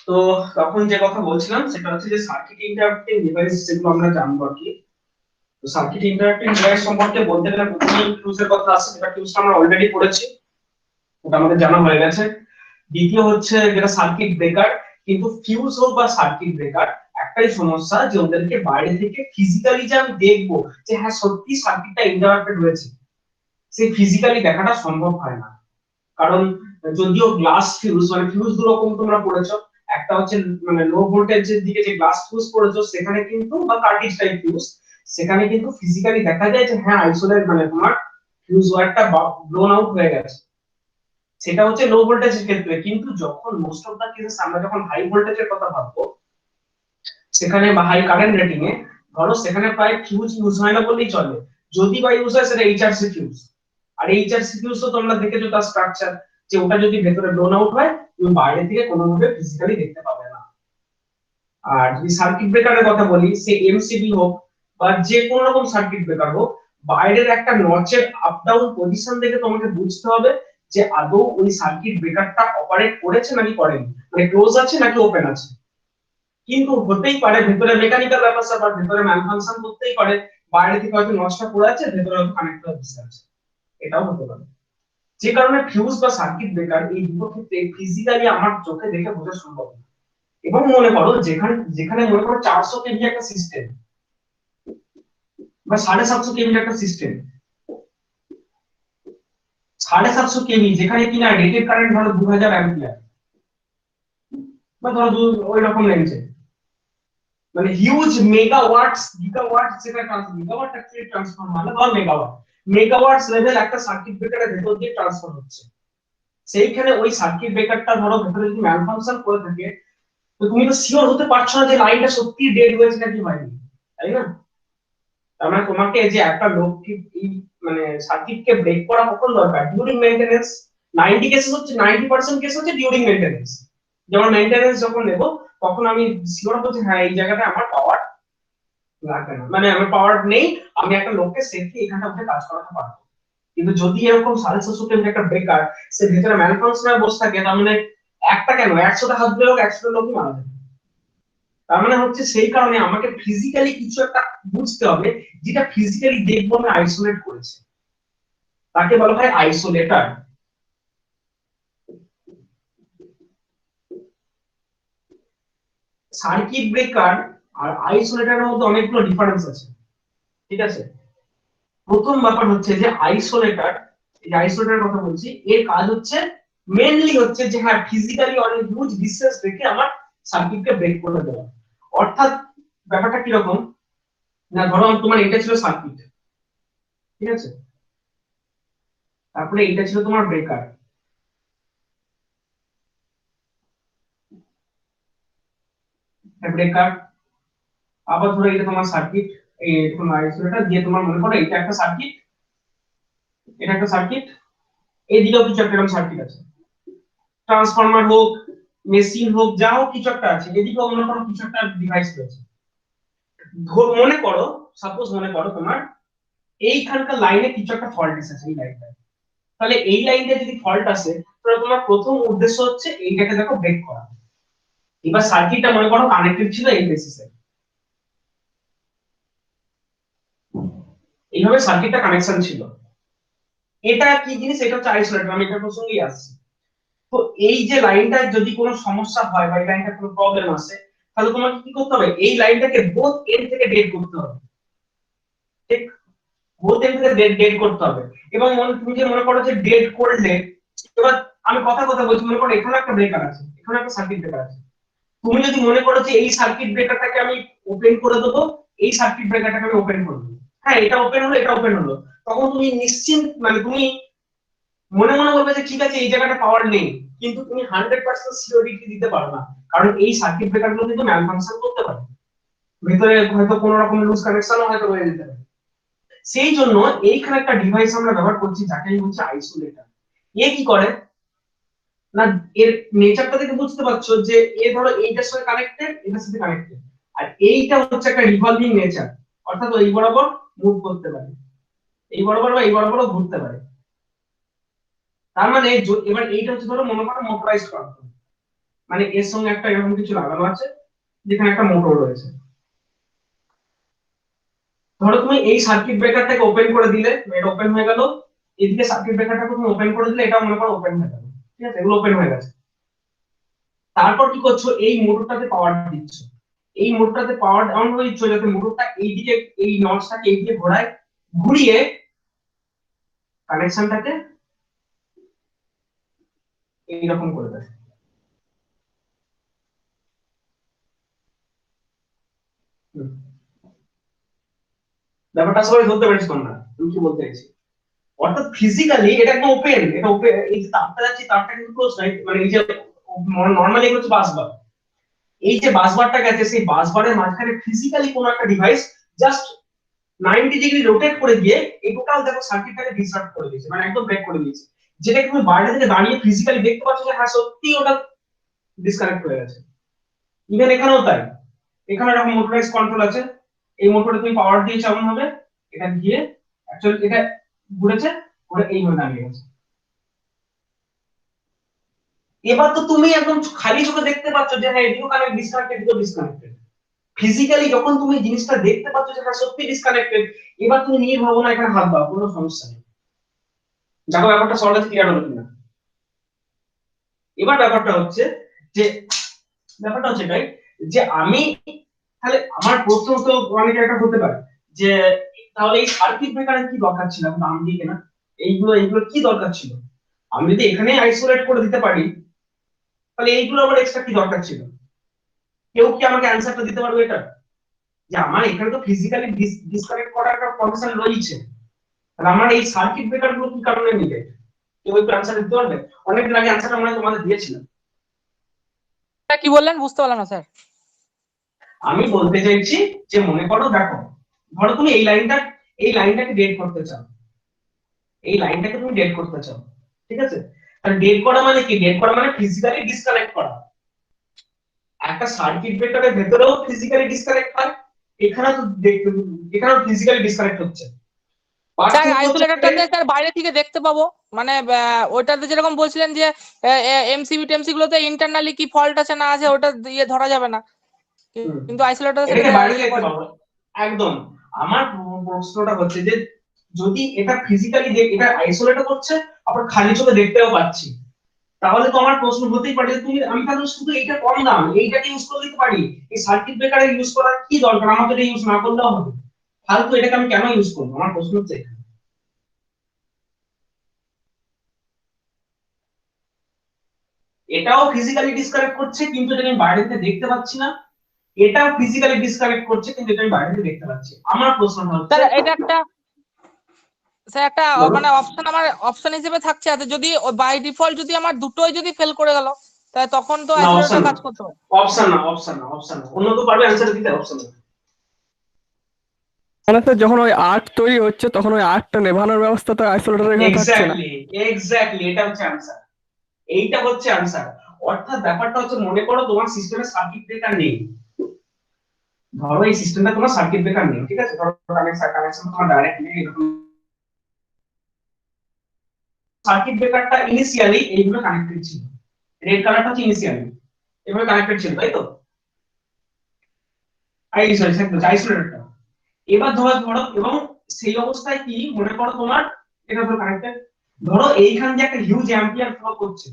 তো তখন যে কথা বলছিলাম সেটা হচ্ছে যে সার্কিট ইন্টারাপ্টিং ডিভাইস যেগুলো আমরা জানবো আর কি। তো সার্কিট ইন্টারাপ্টিং ডিভাইস সম্পর্কে বলতে গেলে প্রথমেই ফিউজের কথা আসছে, যেটা ফিউজ আমরা অলরেডি পড়েছি, ওটা আমাদের জানা হয়ে গেছে। দ্বিতীয় হচ্ছে যেটা সার্কিট ব্রেকার। কিন্তু ফিউজ হোক বা সার্কিট ব্রেকার, একটাই সমস্যা যে ওদেরকে বাইরে থেকে ফিজিক্যালি যে আমি দেখবো যে হ্যাঁ সত্যি সার্কিটটা ইন্টারাপ্টেড হয়েছে, সেই ফিজিক্যালি দেখাটা সম্ভব হয় না। কারণ যদিও গ্লাস ফিউজ, মানে ফিউজ দু রকম তোমরা পড়েছো, একটা হচ্ছে মানে লো ভোল্টেজের দিকে যে গ্লাস ফিউজ পড়েছো সেখানে কিন্তু, বা কার্টিজ টাইপ ফিউজ, সেখানে কিন্তু ফিজিক্যালি দেখা যায় যে হ্যাঁ আইসোলেট মানে তোমার ফিউজ ওয়্যারটা ব্লোন আউট হয়ে গেছে, সেটা হচ্ছে লো ভোল্টেজের ক্ষেত্রে। কিন্তু যখন মোস্ট অফ দা কেসেস আমরা যখন হাই ভোল্টেজের কথা ভাববো সেখানে, বা হাই কারেন্ট রেটিং এ, ধরো সেখানে প্রায় ফিউজ ইউজ হয় না বললেই চলে। যদি বা ইউজ হয় সেটা এইচআরসি ফিউজ। আর এইচআরসি ফিউজ তো তোমরা দেখেছো তার স্ট্রাকচার, যে ওটা যদি ভেতরে ব্লোন আউট হয় তুমি বাইরে থেকে কোনোভাবে ফিজিক্যালি দেখতে পাবে না। আর যদি সার্কিট ব্রেকারের কথা বলি, সে এমসিবি হোক বা যে কোনো রকম সার্কিট ব্রেকার হোক, বাইরের একটা নচের আপ ডাউন পজিশন দেখে তোমাকে বুঝতে হবে যে আদৌ ওই সার্কিট ব্রেকারটা অপারেট করেছে নাকি করেনি, মানে ক্লোজ আছে নাকি ওপেন আছে। কিন্তু হতেই পারে ভেতরে মেকানিক্যাল ব্যাপার স্যাপার, ভেতরে ম্যালফাংশন করতেই পারে, বাইরে থেকে হয়তো নচটা পড়ে আছে, ভেতরে হয়তো কানেক্টর বসে আছে, এটাও হতে পারে। যে কারণে ফিউজ বা সার্কিট ব্রেকার এই দুটো ক্ষেত্রে ফিজিক্যালি আমার চোখে দেখে বোঝা সম্ভব না। এবং মনে করো যেখানে যেখানে মনে করো 400 কেভি একটা সিস্টেম বা 750 কেভি একটা সিস্টেম, 750 কেভি যেখানে কিনা রেটেড কারেন্ট ধরো 2000 অ্যাম্পিয়ার, বা ধরো ওই রকম রেঞ্জে, মানে হিউজ মেগাওয়াটস গিগাওয়াটস, যেটা গিগাওয়াট অ্যাকচুয়ালি ট্রান্সফার মানে বা মেগাওয়াট, মেগাওয়াটস লেভেল একটা সার্কিট ব্রেকারের ভেতর দিয়ে ট্রান্সফার হচ্ছে। সেইখানে ওই সার্কিট ব্রেকারটা ধরো ভেতরে যদি ম্যালফাংশন করে থাকে, তো তুমি তো শিওর হতে পারছো না যে লাইনটা সত্যি ডেড হয়েছে নাকি হয়নি, তাই না? তার মানে তোমাকে যে একটা লোককে এই মানে সার্কিটকে ব্রেক করা কখন দরকার, ডিউরিং মেইনটেনেন্স। 90 কেসেস হচ্ছে, 90% কেস হচ্ছে ডিউরিং মেইনটেনেন্স। যেমন মেইনটেনেন্স যখন নেব তখন আমি শিওর হবো যে হ্যাঁ এই জায়গাটা আমার পাওয়ার লাগবে না, মানে আমার পাওয়ার নেই, আমি একটা লোককে সেফলি এখানটা উঠে কাজ করাতে পারবো। কিন্তু যদি এরকম 750 কেভি একটা ব্রেকার সে ভেতরে ম্যালফাংশনে বসে থাকে, তার মানে একটা কেন 100টা হাত দিলে লোক 100টা লোকই মারা যাবে। তার মানে হচ্ছে সেই কারণে আমাকে ফিজিক্যালি কিছু একটা বুঝতে হবে, যেটা ফিজিক্যালি দেখবো আমি আইসোলেট করেছে, তাকে বলা হয় আইসোলেটর। সার্কিট ব্রেকার আর আইসোলেটরের মধ্যে অনেকগুলো ডিফারেন্স আছে, ঠিক আছে? প্রথম ব্যাপার হচ্ছে যে আইসোলেটর, এই আইসোলেটরের কথা বলছি, এর কাজ হচ্ছে মেইনলি হচ্ছে যে হ্যাঁ ফিজিক্যালি অনেক হিউজ ডিসটেন্স রেখে আমার সার্কিটকে ব্রেক করে দেওয়া। অর্থাৎ ব্যাপারটা কি রকম, না ধরো তোমার এটা ছিল সার্কিট, ঠিক আছে, তারপরে এটা ছিল তোমার ব্রেকার, ব্রেকার, আবার ধরো এটা তোমার সার্কিট, এই তোমার আইসোলেটর দিয়ে তোমার মনে করো এটা একটা সার্কিট, এটা একটা সার্কিট, এইদিকেও কিছু একটা সার্কিট আছে, ট্রান্সফরমার হোক, মেশিন হোক, যা হোক কিছু একটা আছে, এদিকেও মনে করো কিছু একটা ডিভাইস রয়েছে। মনে করো, সাপোজ মনে করো তোমার এইখানকার লাইনে কিছু একটা ফল্ট এসেছে এই লাইনটা, তাহলে এই লাইনটা যদি ফল্ট আসে, তাহলে তোমার প্রথম উদ্দেশ্য হচ্ছে এইটাকে দেখো ব্রেক করা। এবার সার্কিটটা মনে করো কানেক্টেড ছিল এই বেসিসে, এইভাবে সার্কিটটা কানেকশন ছিল। এটা কি জিনিস, এটা হচ্ছে আইসোলেটর, আমি এটার প্রসঙ্গেই আসছি। তো এই যে লাইনটা যদি কোনো সমস্যা হয় বা এই লাইনটা কোনো প্রবলেম আসে, তাহলে তোমাকে কি করতে হবে, এই লাইনটাকে বোথ এন্ড থেকে ডেড করতে হবে, ঠিক? বোথ এন্ড থেকে ডেড করতে হবে। এবং তুমি যে মনে করো যে ডেড করলে, এবার আমি কথা কথা বলছি, মনে করো এখানে একটা ব্রেকার আছে, এখানে একটা সার্কিট ব্রেকার আছে, তুমি যদি মনে করো যে এই সার্কিট ব্রেকারটাকে আমি ওপেন করে দেবো, এই সার্কিট ব্রেকারটাকে আমি ওপেন করে দেবো, হ্যাঁ এটা ওপেন হলো, এটা ওপেন হলো, তখন তুমি নিশ্চিন্ত, মানে তুমি মনে মনে বলবে যে ঠিক আছে এই জায়গাটা পাওয়ার নেই, কিন্তু তুমি 100% সিওরিটি দিতে পারো না, কারণ এই সার্কিট ব্রেকার গুলো কিন্তু ম্যালফাংশন করতে পারে, ভিতরে হয়তো কোনো রকম লুজ কানেকশনও হয়তো রয়ে যেতে পারে। সেই জন্য এইখানে একটা ডিভাইস আমরা ব্যবহার করছি যাকে বলছি আইসোলেটর। এ কি করে না, এর নেচারটা থেকে বুঝতে পারছো যে এ ধরো এইটার সাথে কানেক্টেড, এটার সাথে কানেক্টেড, আর এইটা হচ্ছে একটা রিভলভিং নেচার, অর্থাৎ এই বরাবর মুভ করতে পারে, এই বরাবর বা এই বরাবরও ঘুরতে পারে। তার মানে এবার এইটা হচ্ছে ধরো মনে করো মোটরাইজড কন্ট্রোল, মানে এর সঙ্গে একটা এরকম কিছু লাগানো আছে যেখানে একটা মোটর রয়েছে। ধরো তুমি এই সার্কিট ব্রেকারটাকে ওপেন করে দিলে, এটা ওপেন হয়ে গেল, এদিকে সার্কিট ব্রেকারটাকে তুমি ওপেন করে দিলে, এটা মনে করো ওপেন হয়ে গেল, ঠিক আছে, এগুলো ওপেন হয়ে গেছে। তারপর কি করছো, এই মোটরটাতে পাওয়ার দিচ্ছ, এই মোটরটাতে পাওয়ার অন করে দিচ্ছ যাতে মোটরটা এইদিকে এই নটসটাকে এইদিকে ঘোরায়, ঘুরিয়ে কানেকশনটাকে এইরকম করে দেয়। ব্যাপারটা সবাই ধরতে পেরেছো তোমরা আমি কি বলতে চাইছি? অর্থাৎ ফিজিক্যালি এটা একদম ওপেন, এটা ওপেন, এই যে তারটা যাচ্ছে তারটা কিন্তু ক্লোজ নাই, মানে এই যে নরমালি এগুলো হচ্ছে বাসবার, এই যে বাসবারটা গেছে সেই বাসবারের মাঝখানে ফিজিক্যালি কোনো একটা ডিভাইস জাস্ট 90 ডিগ্রি রোটেট করে দিয়ে এই টোটাল দেখো সার্কিটটাকে ডিসরাপ্ট করে দিয়েছে, মানে একদম ব্রেক করে দিয়েছে, যেটা তুমি বাইরে থেকে দাঁড়িয়ে ফিজিক্যালি দেখতে পাচ্ছ যে হ্যাঁ সত্যি ওটা ডিসকানেক্ট হয়ে গেছে। ইভেন এখানেও তাই, এখানে এরকম মোটরাইজ কন্ট্রোল আছে, এই মোটরে তুমি পাওয়ার দিয়েছো এমন ভাবে এটা গিয়ে অ্যাকচুয়ালি এটা ঘুরেছে, ঘুরে এইভাবে দাঁড়িয়ে গেছে। এবার তো তুমি একদম খালি চোখে দেখতে পাচ্ছ যে হ্যাঁ এদিকেও কানেক্ট, ডিসকানেক্টেড, এদিকেও ডিসকানেক্টেড। ফিজিক্যালি যখন তুমি জিনিসটা দেখতে পাচ্ছ যে হ্যাঁ সত্যি ডিসকানেক্টেড, এবার তুমি নিয়ে ভাবো না এখানে হাত দাও, কোনো সমস্যা নেই। দেখো ব্যাপারটা সহজে ক্লিয়ার হলো কিনা। এবার ব্যাপারটা হচ্ছে যে, ব্যাপারটা হচ্ছে এটাই যে আমি, তাহলে আমার প্রশ্ন তো অনেক একটা হতে পারে যে তাহলে এই সার্কিট ব্রেকারের কি দরকার ছিল দাম দিয়ে কেনা, এইগুলো এইগুলো কি দরকার ছিল? আমি যদি এখানে আইসোলেট করে দিতে পারি তাহলে এইগুলো আবার এক্সট্রা কি দরকার ছিল? কেউ কি আমাকে অ্যানসারটা দিতে পারবে এটা, যে আমার এখানে তো ফিজিক্যালি ডিসকানেক্ট করার একটা প্রফেশন রয়েছে, তাহলে আমার এই সার্কিট ব্রেকার গুলো কি কারণে নিবে? কেউ একটু অ্যানসার দিতে পারবে? অনেকদিন আগে অ্যানসারটা আমরা তোমাদের দিয়েছিলাম। কি বললেন বুঝতে পারলাম না স্যার। আমি বলতে চাইছি যে মনে করো দেখো, ধরো তুমি এই লাইনটাকে ডেট করতে চাও, এই লাইনটাকে তুমি ডেট করতে চাও, ঠিক আছে, তাহলে ডেট করা মানে কি? ডেট করা মানে ফিজিক্যালি ডিসকানেক্ট করা। একটা সার্কিট ব্রেকারের ভেতরেও ফিজিক্যালি ডিসকানেক্ট হয়, এখানে তো এখানেও ফিজিক্যালি ডিসকানেক্ট হচ্ছে। স্যার পার্থক্য হচ্ছে আইসোলেটরটাতে স্যার বাইরে থেকে দেখতে পাবো, মানে ওইটাতে যেরকম বলছিলেন যে এমসিবি টেমসি গুলোতে ইন্টারনালি কি ফল্ট আছে না আছে ওটা দিয়ে ধরা যাবে না, কিন্তু আইসোলেটরে সেটা এটাকে বাইরে দিতে দেখতে পারি। পাবো একদম। আমার প্রশ্নটা হচ্ছে যে যদি এটা ফিজিক্যালি এটা আইসোলেট করছে, আবার খালি চোখে দেখতেও পাচ্ছি, তাহলে তো আমার প্রশ্ন হতেই পারে যে তুমি, আমি তাহলে শুধু এইটা কম দাম এইটাকে ইউজ করে দিতে পারি, এই সার্কিট ব্রেকারে ইউজ করার কি দরকার? আমাকে এটা ইউজ না করলেও হবে, ফালতু এটাকে আমি কেন ইউজ করবো? আমার প্রশ্ন হচ্ছে এখানে। এটাও ফিজিক্যালি ডিসকানেক্ট করছে কিন্তু এটা আমি বাইরে থেকে দেখতে পাচ্ছি না, এটাও ফিজিক্যালি ডিসকানেক্ট করছে কিন্তু এটা আমি বাইরে থেকে দেখতে পাচ্ছি। আমার প্রশ্নটা হচ্ছে, স্যার এটা একটা স্যার একটা বলো। মানে অপশন, আমার অপশন হিসেবে থাকছে আছে যদি বাই ডিফল্ট যদি আমার দুটোই যদি ফেল করে গেল তাহলে তখন তো না অপশন, আইসোলেটর কাজ করতে হবে। অপশন না, অন্য তো পারবে অ্যানসার দিতে, অপশন না। মানে স্যার যখন ওই আর্ট তৈরি হচ্ছে তখন ওই আর্টটা নেভানোর ব্যবস্থাটা আইসোলেটর এখানে থাকছে না। এক্স্যাক্টলি এটা হচ্ছে আনসার, এইটা হচ্ছে আনসার। অর্থাৎ ব্যাপারটা হচ্ছে মনে করো তোমার সিস্টেমে সার্কিট ব্রেকার নেই, ধরো এই সিস্টেমটা তোমার সার্কিট ব্রেকার নেই, ঠিক আছে, ধরো কানেকশন তোমার ডাইরেক্ট নেই, এরকম সার্কিট ব্রেকারটা ইনিশিয়ালি এইগুলো কানেক্টেড ছিল, রেড কালারটা হচ্ছে ইনিশিয়ালি এভাবে কানেক্টেড ছিল, তাই তো? আইসোলেটরটা এবার ধরো ধরো এবং সেই অবস্থায় কি মনে করো তোমার এটা ধরো কানেক্টেড, ধরো এইখান দিয়ে একটা হিউজ অ্যাম্পিয়ার ফ্লো করছে,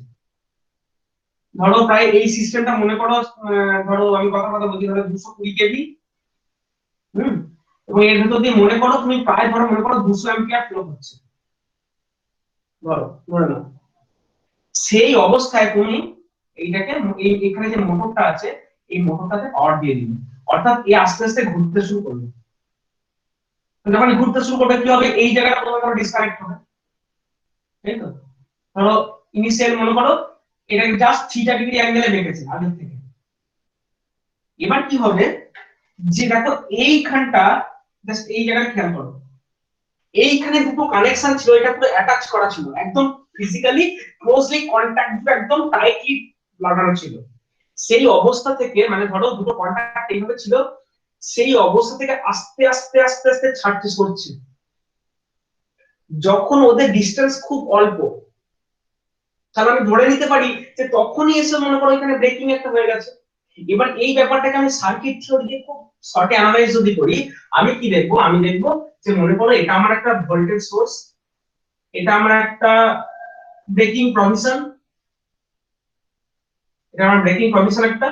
ধরো প্রায় এই সিস্টেমটা মনে করো ধরো আমি কথা কথা বলছি ধরো 220 কেভি, এবং এর ভেতর দিয়ে মনে করো তুমি প্রায় ধরো মনে করো 200 অ্যাম্পিয়ার ফ্লো হচ্ছে, ধরো ধরে নাও। সেই অবস্থায় তুমি এইটাকে এখানে যে মোটরটা আছে এই মোটরটাতে পাওয়ার দিয়ে দিবে, অর্থাৎ এই আস্তে আস্তে ঘুরতে শুরু করবে, যখন ঘুরতে শুরু করবে কি হবে? এই জায়গাটা তোমার ডিসকানেক্ট হবে, তাই তো? ধরো ইনিশিয়াল মনে করো এটাকে জাস্ট থিটা ডিগ্রি অ্যাঙ্গেলে রেখেছে আগে থেকে, এবার কি হবে যে দেখো এইখানটা জাস্ট এই জায়গায় খেয়াল করো, এইখানে দুটো কানেকশন ছিল, এটা পুরো অ্যাটাচ করা ছিল, একদম ফিজিক্যালি ক্লোজলি কন্টাক্ট, একদম টাইটলি লাগানো ছিল। সেই অবস্থা থেকে মানে ধরো দুটো কন্টাক্ট এইভাবে ছিল, সেই অবস্থা থেকে আস্তে আস্তে আস্তে আস্তে ছাড়তে করছে, যখন ওদের ডিসটেন্স খুব অল্প, তাহলে আমি ধরে নিতে পারি যে তখনই এসে মনে করো এখানে ব্রেকিং একটা হয়ে গেছে। এবার এই ব্যাপারটাকে আমি সার্কিট থিওরি দিয়ে খুব শর্টে অ্যানালাইজ যদি করি, আমি কি দেখবো, আমি দেখবো যে মনে করো এটা আমার একটা ভোল্টেজ সোর্স, এটা আমার একটা ব্রেকিং প্রভিশন, এটা আমার ব্রেকিং প্রভিশন একটা,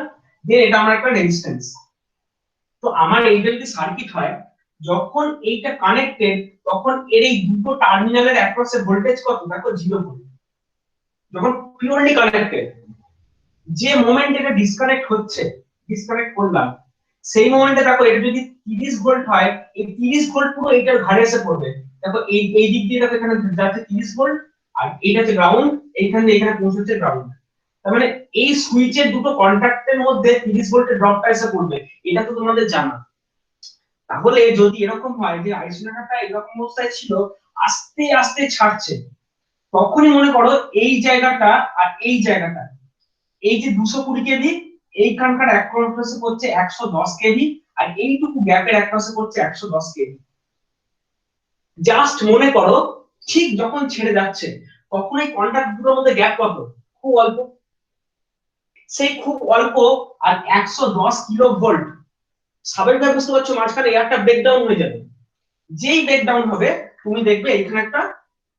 দেন এটা আমার একটা রেজিস্ট্যান্স। তো আমার এইটা যদি সার্কিট হয়, যখন এইটা কানেক্টেড তখন এর এই দুটো টার্মিনালের অ্যাক্রসে ভোল্টেজ কত, দেখো 0 ভোল্ট। যখন পিওরলি কানেক্টেড, যে মোমেন্ট এটা ডিসকানেক্ট হচ্ছে, ডিসকানেক্ট করলাম, সেই মোমেন্টে দেখো এটা যদি 30 ভোল্ট হয়, এই 30 ভোল্ট পুরো এইটার ঘাড়ে এসে পড়বে। দেখো এই দিক দিয়ে দেখো এখানে যাচ্ছে 30 ভোল্ট, আর এটা হচ্ছে গ্রাউন্ড, এইখান দিয়ে এখানে পৌঁছচ্ছে গ্রাউন্ড। তার মানে এই সুইচের দুটো কন্ট্যাক্টের মধ্যে 30 ভোল্টের ড্রপটা এসে পড়বে, এটা তো তোমাদের জানা। তাহলে যদি এরকম হয় যে আইসোলেটরটা এরকম অবস্থায় ছিল, আস্তে আস্তে ছাড়ছে, তখনই মনে করো এই জায়গাটা আর এই জায়গাটা, এই যে 220 কেভি, এইখানকার অ্যাক্রসে করছে 110 কেভি, আর এইটুকু গ্যাপের অ্যাক্রসে করছে 110 কেভি। জাস্ট মনে করো ঠিক যখন ছেড়ে যাচ্ছে তখন এই কন্টাক্ট দুটোর মধ্যে গ্যাপ কত, খুব অল্প, সেই খুব অল্প, আর 110 কিলো ভোল্ট। স্বাভাবিকভাবে বুঝতে পারছো মাঝখানে একটা ব্রেকডাউন হয়ে যাবে। যেই ব্রেকডাউন হবে তুমি দেখবে এখানে একটা,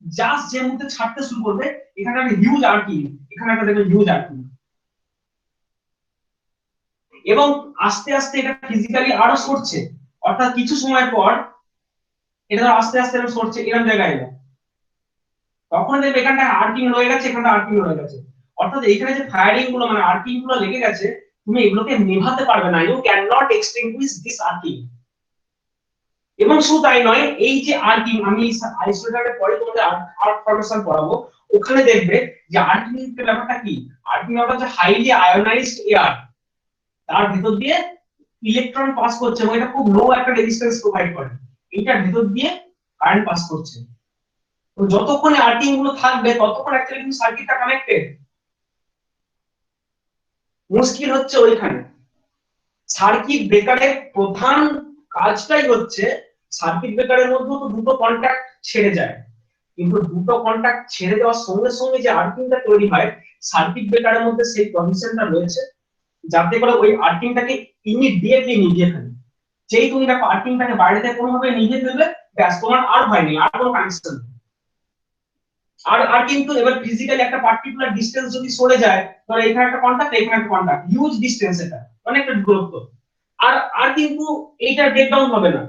জাস্ট যে মুহূর্তে ছাড়তে শুরু করবে এখানে একটা হিউজ আরপি, এখানে একটা দেখবে হিউজ আরপি, এবং আস্তে আস্তে এটা ফিজিক্যালি আরো সরছে। অর্থাৎ কিছু সময় পর এটা আস্তে আস্তে সরছে এরকম জায়গায় এলো, তখন দেখবে এখানটা আর্কিং রয়ে গেছে, এখানটা আর্কিং রয়ে গেছে। অর্থাৎ এখানে যে ফায়ারিং গুলো মানে আর্কিং গুলো লেগে গেছে, তুমি এগুলোকে নেভাতে পারবে না, you cannot extinguish this arcing. এবং শুধু তাই নয়, এই যে আর্কিং, আমি আইসোলেটরের পরে তোমাদের আর্ক ফর্মেশন পড়াবো, ওখানে দেখবে যে আর্কিং এর ব্যাপারটা কি। আর্কিং ব্যাপারটা হচ্ছে হাইলি আয়োনাইজড এয়ার, তার ভিতর দিয়ে ইলেকট্রন পাস করছে এবং এটা খুব লো একটা রেজিস্ট্যান্স প্রোভাইড করে, এটার ভিতর দিয়ে কারেন্ট পাস করছে। তো যতক্ষণ আর্কিং গুলো থাকবে ততক্ষণ অ্যাকচুয়ালি কিন্তু সার্কিটটা কানেক্টেড। মুশকিল হচ্ছে ওইখানে, সার্কিট ব্রেকারের প্রধান কাজটাই হচ্ছে, সার্কিট ব্রেকারের মধ্যে তো দুটো কন্টাক্ট ছেড়ে যায়, কিন্তু দুটো কন্টাক্ট ছেড়ে দেওয়ার সঙ্গে সঙ্গে যে আর্কিংটা তৈরি হয়, সার্কিট ব্রেকারের মধ্যে সেই প্রভিশনটা রয়েছে যাতে করে ওই আর্কিংটাকে ইমিডিয়েটলি নিভিয়ে ফেলে। যেই তুমি দেখো আর্কিংটাকে বাইরে থেকে কোনোভাবে নিভিয়ে ফেলবে, ব্যাস তোমার আর ভয় নেই, আর কোনো কানেকশন নেই। আর কিন্তু এবার ফিজিক্যালি একটা পার্টিকুলার ডিসটেন্স যদি সরে যায়, ধরো এখানে একটা কন্টাক্ট, এখানে একটা কন্টাক্ট, হিউজ ডিসটেন্স, এটা অনেকটা দূরত্ব, আর আর কিন্তু এইটা ব্রেকডাউন হবে না।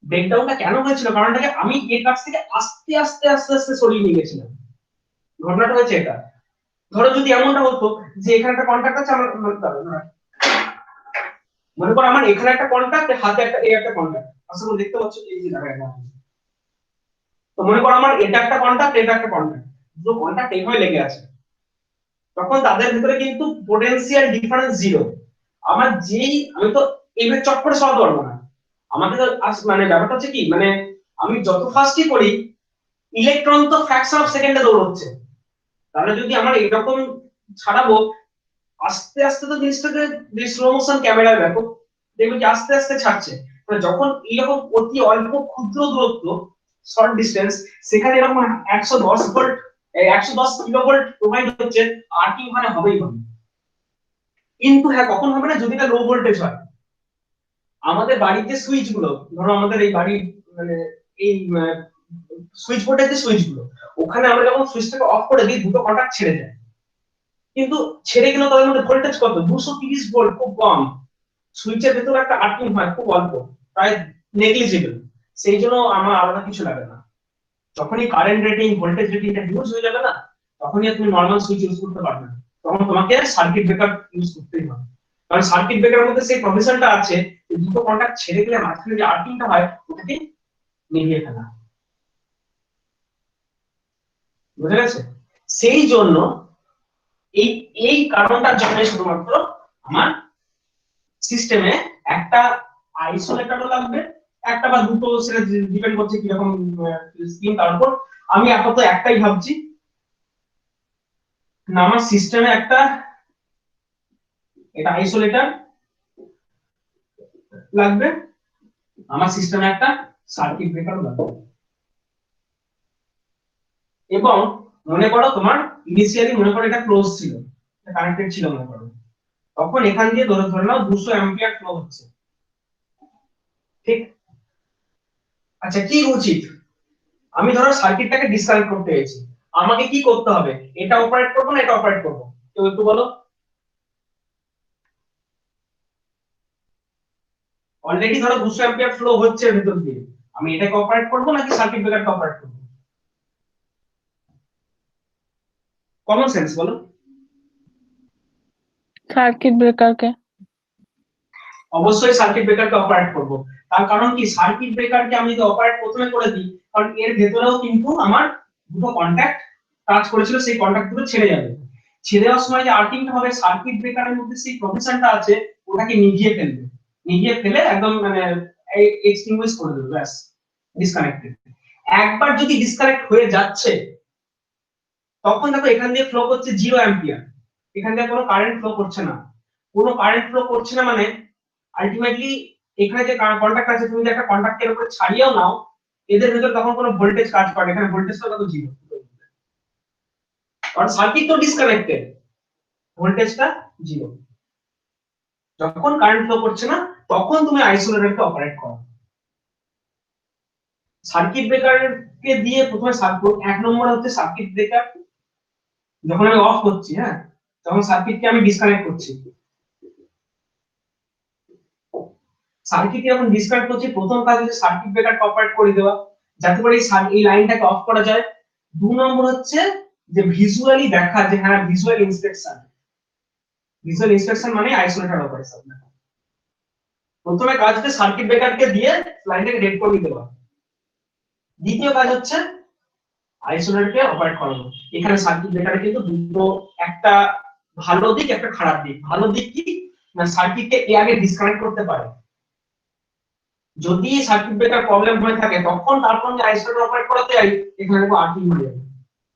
ব্রেকডাউনটা কেন হয়েছিল, কারণটাকে আমি এর কাছ থেকে আস্তে আস্তে আস্তে আস্তে সরিয়ে নিয়ে গেছিলাম। ঘটনাটা হয়েছে এটা, ধরো যদি এমনটা হতো যে এখানে একটা কন্টাক্ট আছে, আমার মনে করো আমার এখানে একটা কন্টাক্ট, হাতে একটা এই একটা কন্টাক্ট, আশা করি দেখতে পাচ্ছ এই যে জায়গাটা। তো মনে করো আমার এটা একটা কন্টাক্ট, এটা একটা কন্টাক্ট, দুটো কন্টাক্ট এইভাবে লেগে আছে, তখন তাদের ভিতরে কিন্তু পোটেনশিয়াল ডিফারেন্স 0। আমার যেই, আমি তো এইভাবে চট করে সরাতে পারবো না, আমাকে তো মানে ব্যাপারটা হচ্ছে কি, মানে আমি যত ফাস্টই করি ইলেকট্রন তো ফ্র্যাকশন অফ সেকেন্ডে দৌড়চ্ছে। তাহলে যদি আমার এরকম ছাড়াবো, আস্তে আস্তে তো জিনিসটাকে, যে স্লো মোশন ক্যামেরায় দেখো দেখবে যে আস্তে আস্তে ছাড়ছে। মানে যখন এইরকম অতি অল্প ক্ষুদ্র দূরত্ব, শর্ট ডিসটেন্স, সেখানে এরকম 110 ভোল্ট, 110 কিলো ভোল্ট প্রোভাইড হচ্ছে, আর্কিং মানে হবেই হবে। কিন্তু হ্যাঁ, কখন হবে না, যদি এটা লো ভোল্টেজ হয়। আমাদের বাড়ির যে সুইচ গুলো, ধরো আমাদের এই বাড়ির মানে এই সুইচ বোর্ডের যে সুইচ গুলো, ওখানে আমরা যখন সুইচটাকে অফ করে দিই দুটো কন্টাক্ট ছেড়ে যায়, কিন্তু ছেড়ে গেলেও তাদের মধ্যে ভোল্টেজ কত, 230 ভোল্ট, খুব কম। সুইচের ভেতরে একটা আর্কিং হয় খুব অল্প, প্রায় নেগলিজিবল, সেই জন্য আমার আলাদা কিছু লাগে না। যখনই কারেন্ট রেটিং, ভোল্টেজ রেটিংটা হিউজ হয়ে যাবে না, তখনই তুমি নরমাল সুইচ ইউজ করতে পারবে না, তখন তোমাকে সার্কিট ব্রেকার ইউজ করতেই হবে। কারণ সার্কিট ব্রেকারের মধ্যে সেই প্রভিশনটা আছে যে দুটো কন্টাক্ট ছেড়ে গেলে মাঝখানে যে আর্কিংটা হয় ওটাকে নিভিয়ে ফেলা। বুঝে গেছে? সেই জন্য এই এই কারণটার জন্য শুধুমাত্র আমার সিস্টেমে একটা আইসোলেটরও লাগবে, একটা বা দুটো, সেটা ডিপেন্ড করছে কিরকম স্কিম, তার উপর। আমি আপাতত একটাই ভাবছি না, আমার সিস্টেমে একটা এটা আইসোলেটর লাগবে, আমার সিস্টেমে একটা সার্কিট ব্রেকার লাগবে, এবং মনে করো তোমার ইনিশিয়ালি মনে করো এটা ক্লোজ ছিল, কানেক্টেড ছিল মনে করো, তখন এখান দিয়ে ধরে নাও 200 অ্যাম্পিয়ার ফ্লো হচ্ছে, ঠিক? আচ্ছা কি উচিত, আমি ধরো সার্কিটটাকে ডিসকানেক্ট করতে চাইছি, আমাকে কি করতে হবে, এটা অপারেট করবো না এটা অপারেট করবো, কেউ একটু বলো। অলরেডি ধরো 200 অ্যাম্পিয়ার ফ্লো হচ্ছে এর ভিতর দিয়ে, আমি এটাকে অপারেট করবো নাকি সার্কিট ব্রেকারকে অপারেট করবো? কমন সেন্স বলো। সার্কিট ব্রেকারকে। অবশ্যই সার্কিট ব্রেকারকে অপারেট করব, তার কারণ কি, সার্কিট ব্রেকারকে আমি যদি অপারেট প্রথমে করে দিই, কারণ এর ভেতরেও কিন্তু আমার দুটো কন্টাক্ট টাচ করেছিল, সেই কন্টাক্ট গুলো ছেড়ে যাবে, ছেড়ে যাওয়ার সময় যে আর্কিংটা হবে, সার্কিট ব্রেকারের মধ্যে সেই প্রভিশনটা আছে, ওটাকে নিভিয়ে ফেলবে, নিভিয়ে ফেলে একদম মানে এক্সটিংগুইশ করে দেবে, ব্যাস ডিসকানেক্টেড। একবার যদি ডিসকানেক্ট হয়ে যাচ্ছে, তখন দেখো এখান দিয়ে ফ্লো করছে 0 অ্যাম্পিয়ার, এখান দিয়ে কোনো কারেন্ট ফ্লো করছে না, কোনো কারেন্ট ফ্লো করছে না, মানে আলটিমেটলি এখানে যে কন্টাক্ট আছে, তুমি যে একটা কন্টাক্টের উপরে ছাড়িয়েও নাও, এদের ভিতরে তখন কোনো ভোল্টেজ কাজ করে, এখানে ভোল্টেজটা কত 0, কারণ সার্কিট তো ডিসকানেক্টেড, ভোল্টেজটা 0। যখন কারেন্ট ফ্লো করছে না, তখন তুমি আইসোলেটরকে অপারেট করো। সার্কিট ব্রেকারকে দিয়ে প্রথমে সার্কিট, এক নম্বর হচ্ছে সার্কিট ব্রেকার, যখন আমি অফ করছি, হ্যাঁ, তখন সার্কিটকে আমি ডিসকানেক্ট করছি, সার্কিট যখন ডিসকানেক্ট করছি, প্রথম কাজ হচ্ছে সার্কিট ব্রেকারকে অপারেট করে দেওয়া, যাতে করে এই লাইনটাকে অফ করা যায়। 2 নম্বর হচ্ছে যে ভিজুয়ালি দেখা, যে হ্যাঁ ভিজুয়াল ইন্সপেকশন, ভিজুয়াল ইন্সপেকশন মানে আইসোলেটর অপারেশন। প্রথমে কাজ হচ্ছে সার্কিট ব্রেকারকে দিয়ে লাইনটাকে ডেড করে দেওয়া, দ্বিতীয় কাজ হচ্ছে আইসোলেটরকে অপারেট করানো। এখানে সার্কিট ব্রেকারে কিন্তু দুটো, একটা ভালো দিক একটা খারাপ দিক। ভালো দিক কি না, সার্কিটকে এ আগে ডিসকানেক্ট করতে পারে, যদি সার্কিট ব্রেকার প্রবলেম হয়ে থাকে তখন তারপর আমি আইসোলেটর অপারেট করাতে যাই, এখানে দেখো আর্কিং হয়ে যাবে,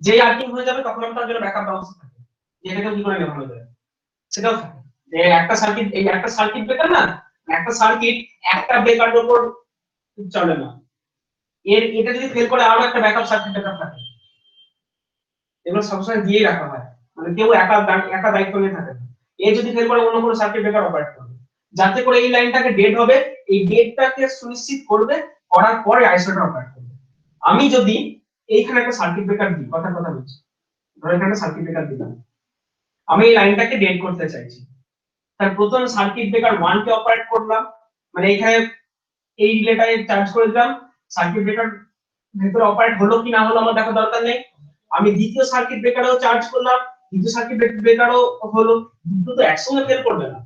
যেই আর্কিং হয়ে যাবে তখন আমার জন্য ব্যাকআপ ব্যবস্থা থাকে, যেটাকে কি করে নেওয়া যায় সেটাও থাকে। যে একটা সার্কিট, এই একটা সার্কিট ব্রেকার না, একটা সার্কিট একটা ব্রেকারের উপর চলে না, এটা যদি ফেল করে আরো একটা ব্যাকআপ সার্কিট ব্রেকার থাকে, এগুলো সবসময় দিয়েই রাখা হয়, মানে কেউ একা দায়িত্ব নিয়ে থাকে না। এ যদি ফেল করে অন্য কোনো সার্কিট ব্রেকার অপারেট করবে, যাতে করে এই লাইনটাকে ডেড হবে, এই ডেডটাকে সুনিশ্চিত করবে, করার পরে আইসোলেটর অপারেট করবে। আমি যদি এইখানে একটা সার্কিট ব্রেকার দিই, কথা বলছি, ধরো এখানে একটা সার্কিট ব্রেকার দিলাম, আমি এই লাইনটাকে ডেড করতে চাইছি, তার প্রথম সার্কিট ব্রেকার 1 কে অপারেট করলাম, মানে এখানে এই রিলেটারে চার্জ করে দিলাম, সার্কিট ব্রেকার ভেতরে অপারেট হলো কি না হলো আমার দেখা দরকার নেই। আমি দ্বিতীয় সার্কিট ব্রেকারও চার্জ করলাম, দ্বিতীয় সার্কিট ব্রেকারও হলো, দুটো তো একসঙ্গে ফেল করবে না,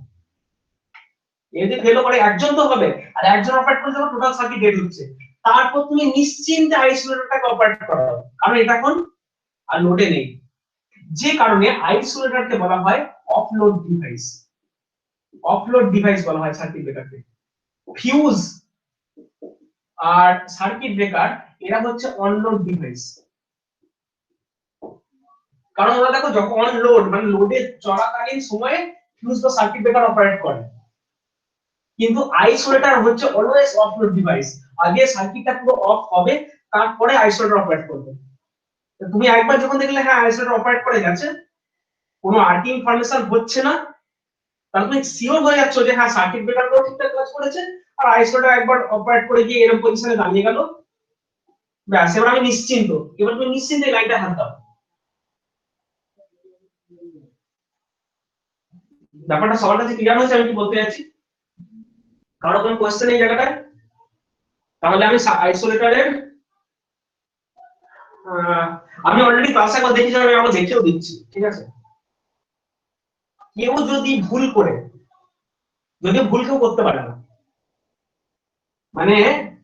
যদি ফেল করে একজন তো হবে, আর একজন অপারেট করে যখন টোটাল সার্কিট ডেড হচ্ছে, তারপর তুমি নিশ্চিন্তে আইসোলেটরটাকে অপারেট করো, কারণ এটা এখন আর লোডে নেই, যে কারণে আইসোলেটরকে বলা হয় অফলোড ডিভাইস। অফলোড ডিভাইস বলা হয় সার্কিট ব্রেকারকে। ফিউজ আর সার্কিট ব্রেকার এরা হচ্ছে অনলোড ডিভাইস, কারণ ওরা দেখো যখন অন লোড মানে লোডে চলাকালীন সময়ে ফিউজ বা সার্কিট ব্রেকার অপারেট করে, কিন্তু আইসোলেটর হচ্ছে অলওয়েজ অফলোড ডিভাইস, আগে সার্কিটটা পুরো অফ হবে, তারপরে আইসোলেটর অপারেট করবে। তুমি একবার যখন দেখলে হ্যাঁ আইসোলেটর অপারেট করে গেছে, কোনো আর্কিং ইনফরমেশন হচ্ছে না, তাহলে তুমি সিওর হয়ে যাচ্ছ যে হ্যাঁ সার্কিট ব্রেকারটাও ঠিকঠাক কাজ করেছে, আর আইসোলেটর একবার অপারেট করে গিয়ে এরকম পজিশনে দাঁড়িয়ে গেল, ব্যাস এবার আমি নিশ্চিন্ত, এবার তুমি নিশ্চিন্তে লাইনটা হাত দাও। ব্যাপারটা সবার কাছে ক্লিয়ার হয়েছে আমি কি বলতে যাচ্ছি? কারো কোনো কোশ্চেন এই জায়গাটায়? তাহলে আমি আইসোলেটরের আমি অলরেডি ক্লাসে একবার দেখেছি, আমি আবার দেখেও দিচ্ছি, ঠিক আছে? কেউ যদি ভুল করে, যদিও ভুল কেউ করতে পারে না, মানে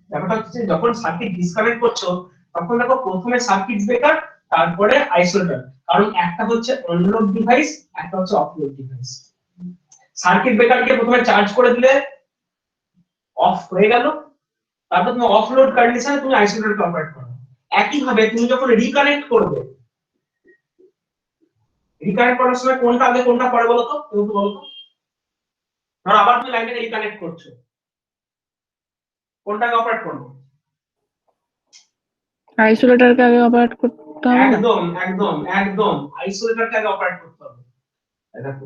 ব্যাপারটা হচ্ছে যখন সার্কিট ডিসকানেক্ট করছো, তখন দেখো প্রথমে সার্কিট ব্রেকার, তারপরে আইসোলেটর, কারণ একটা হচ্ছে অনলোড ডিভাইস, একটা হচ্ছে অফলোড ডিভাইস। সার্কিট ব্রেকারকে প্রথমে চার্জ করে দিলে অফ হয়ে গেল, তারপর তুমি অফলোড কন্ডিশনে তুমি আইসোলেটরকে অপারেট করো। একই ভাবে তুমি যখন রিকানেক্ট করবে, রিকানেক্ট করার সময় কোনটা আগে কোনটা পরে বলো তো, তুমি বলো তো। ধরো আবার তুমি লাইনটাকে রিকানেক্ট করছো, কোনটাকে অপারেট করবো? আইসোলেটরকে আগে অপারেট করতে। করতে হবে না? একদম একদম একদম আইসোলেটরকে আগে অপারেট করতে হবে। দেখো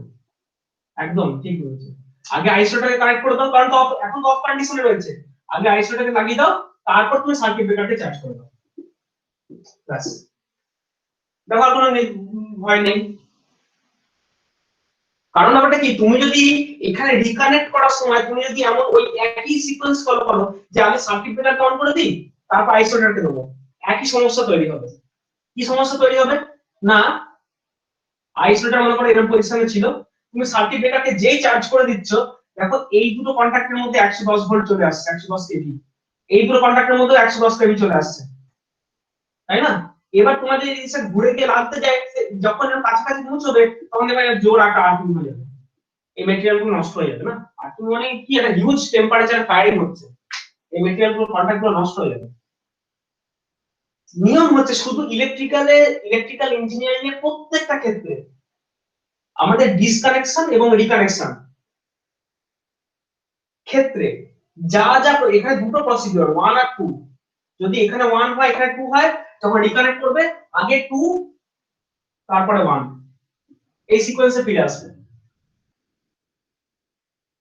একদম ঠিক বলেছো, আগে আইসোলেটরকে কানেক্ট করে দাও, কারণ তো এখন তো অফ কন্ডিশনে রয়েছে। আগে আইসোলেটরকে লাগিয়ে দাও, তারপর তুমি সার্কিট ব্রেকারকে চার্জ করে দাও, ব্যাস। দেখো আর কোনো ভয় নেই। কারণ ব্যাপারটা কি, তুমি যদি এখানে রিকানেক্ট করার সময় তুমি যদি এমন ওই একই সিকোয়েন্স ফলো করো যে আমি সার্কিট ব্রেকারকে অন করে দিই তারপর আইসোলেটরকে দেবো, একই সমস্যা তৈরি হবে। কি সমস্যা তৈরি হবে না, আইসোলেটর মনে করো এরকম পজিশনে ছিল, তুমি সার্কিট ব্রেকারকে যেই চার্জ করে দিচ্ছ, দেখো এই দুটো কন্ট্যাক্টের মধ্যে 110 ভোল্ট চলে আসছে, 110 কেভি, এই দুটো কন্ট্যাক্টের মধ্যে 110 কেভি চলে আসছে, তাই না? এবার তোমাদের এই জিনিসটা ঘুরে গিয়ে লাগতে যায়, যখন এর কাছাকাছি পৌঁছবে তখন দেখবে জোর একটা আর্কিং হয়ে যাবে, এই মেটেরিয়াল গুলো নষ্ট হয়ে যাবে না। আর্কিং মানে কি, একটা হিউজ টেম্পারেচার ফায়ারিং হচ্ছে, এই মেটেরিয়াল গুলো কন্ট্যাক্ট গুলো নষ্ট হয়ে যাবে। নিয়ম হচ্ছে শুধু ইলেকট্রিক্যাল ইঞ্জিনিয়ারিং এর প্রত্যেকটা ক্ষেত্রে আমাদের ডিসকানেকশন এবং রিকানেকশন ক্ষেত্রে যা যা এখানে দুটো প্রসিডিউর 1 আর 2, যদি এখানে 1 হয় এখানে 2 হয়, তখন রিকানেক্ট করবে, আগে 2 তারপরে 1, এই সিকোয়েন্সে ফিরে আসবে।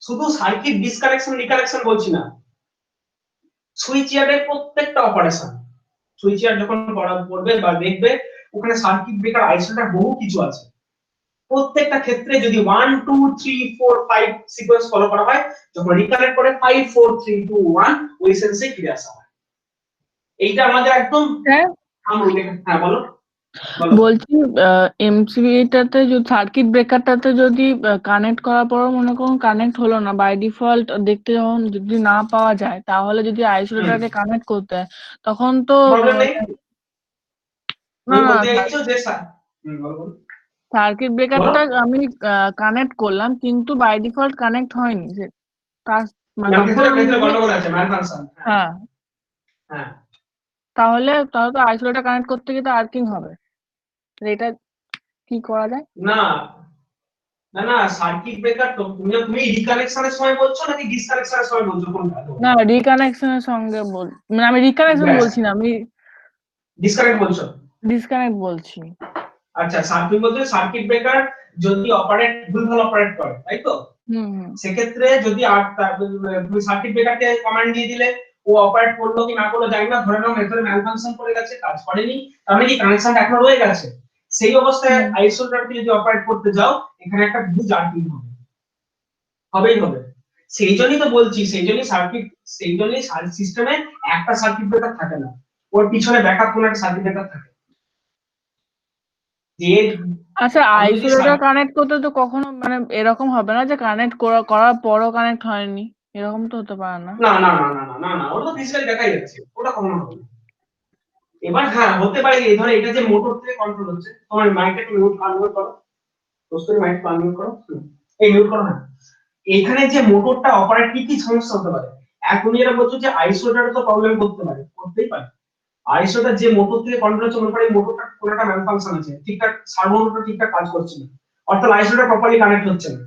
শুধু সার্কিট ডিসকানেকশন রিকানেকশন বলছি না, সুইচ ইয়ার্ডের প্রত্যেকটা অপারেশন, সুইচ ইয়ার্ড যখন পড়বে বা দেখবে ওখানে সার্কিট ব্রেকার আইসোলেটর বহু কিছু আছে, প্রত্যেকটা ক্ষেত্রে যদি 1 2 3 4 5 সিকোয়েন্স ফলো করা হয়, যখন রিকানেক্ট করে 5 4 3 2 1 ওই সেন্সে ফিরে আসা হয়। এইটা আমাদের একদম হ্যাঁ হ্যাঁ বলো বলো। বলছি এমসিবিটাতে যদি সার্কিট ব্রেকারটাতে যদি কানেক্ট করার পর মনে করুন কানেক্ট হলো না, বাই ডিফল্ট দেখতে যখন যদি না পাওয়া যায়, তাহলে যদি আইসোলেটরকে কানেক্ট করতে হয় তখন তো প্রবলেম নেই, না তুমি না বলতে চাইছো যে বলো বলো সার্কিট ব্রেকারটা আমি কানেক্ট করলাম কিন্তু বাই ডিফল্ট কানেক্ট হয়নি, যে তার মানে তখন আমি গন্ডগোল আছে, ম্যালফাংশন। হ্যাঁ হ্যাঁ তাহলে তাহলে তো আইসোলেটর কানেক্ট করতে গিয়ে তো আর্কিং হবে, এটা কি করা যায়? না না না, সার্কিট ব্রেকার তো তুমি রিকানেকশনের সময় বলছো নাকি ডিসকানেকশনের সময় বলছো, কোনটা? না রিকানেকশনের সঙ্গে মানে আমি রিকানেকশন বলছি না, আমি ডিসকানেক্ট বলছো। ডিসকানেক্ট বলছি। আচ্ছা, সার্কিট বলতে সার্কিট ব্রেকার যদি ভুলভাল অপারেট করে, তাই তো? হুম সেক্ষেত্রে যদি তুমি সার্কিট ব্রেকারকে কমান্ড দিয়ে দিলে, ও অপারেট করলো কি না করলো জানি না, ধরে নাও ভেতরে ম্যালফাংশন করে গেছে, কাজ করেনি, তার মানে কি কানেকশনটা এখনো রয়ে গেছে, সেই অবস্থায় আইসোলেটরকে যদি অপারেট করতে যাও, এখানে একটা হিউজ আর্কিং হবেই হবে। সেই জন্যই তো বলছি, সেই জন্যই সিস্টেমে একটা সার্কিট ব্রেকার থাকে না, ওর পিছনে ব্যাকআপ কোন একটা সার্কিট ব্রেকার থাকে। যে আচ্ছা আইসোলেটর কানেক্ট করতে তো কখনো মানে এরকম হবে না যে কানেক্ট করার পরও কানেক্ট হয়নি, এরকম তো হতে পারে না? না না না না না না না, ওটা তো ফিজিক্যালি দেখাই যাচ্ছে, ওটা কখনো হবে না। এবার হ্যাঁ হতে পারে, এই ধরো এটা যে মোটর থেকে কন্ট্রোল হচ্ছে, তোমার মাইকটা একটু মিউট আনমিউট করো, দোস্তরি মাইক আনমিউট করো, এই মিউট করো না। এখানে যে মোটরটা অপারেট কি সমস্যা হতে পারে, এখন এরা বলছো যে আইসোলেটর তো প্রবলেম করতে পারে, করতেই পারে। আইসোলেটর যে মোটর থেকে কন্ট্রোল হচ্ছে, মনে করে এই মোটরটা কোনো একটা ম্যালফাংশন আছে, ঠিকঠাক সার্ভো মোটর ঠিকঠাক কাজ করছে না, অর্থাৎ আইসোলেটর প্রপারলি কানেক্ট হচ্ছে না,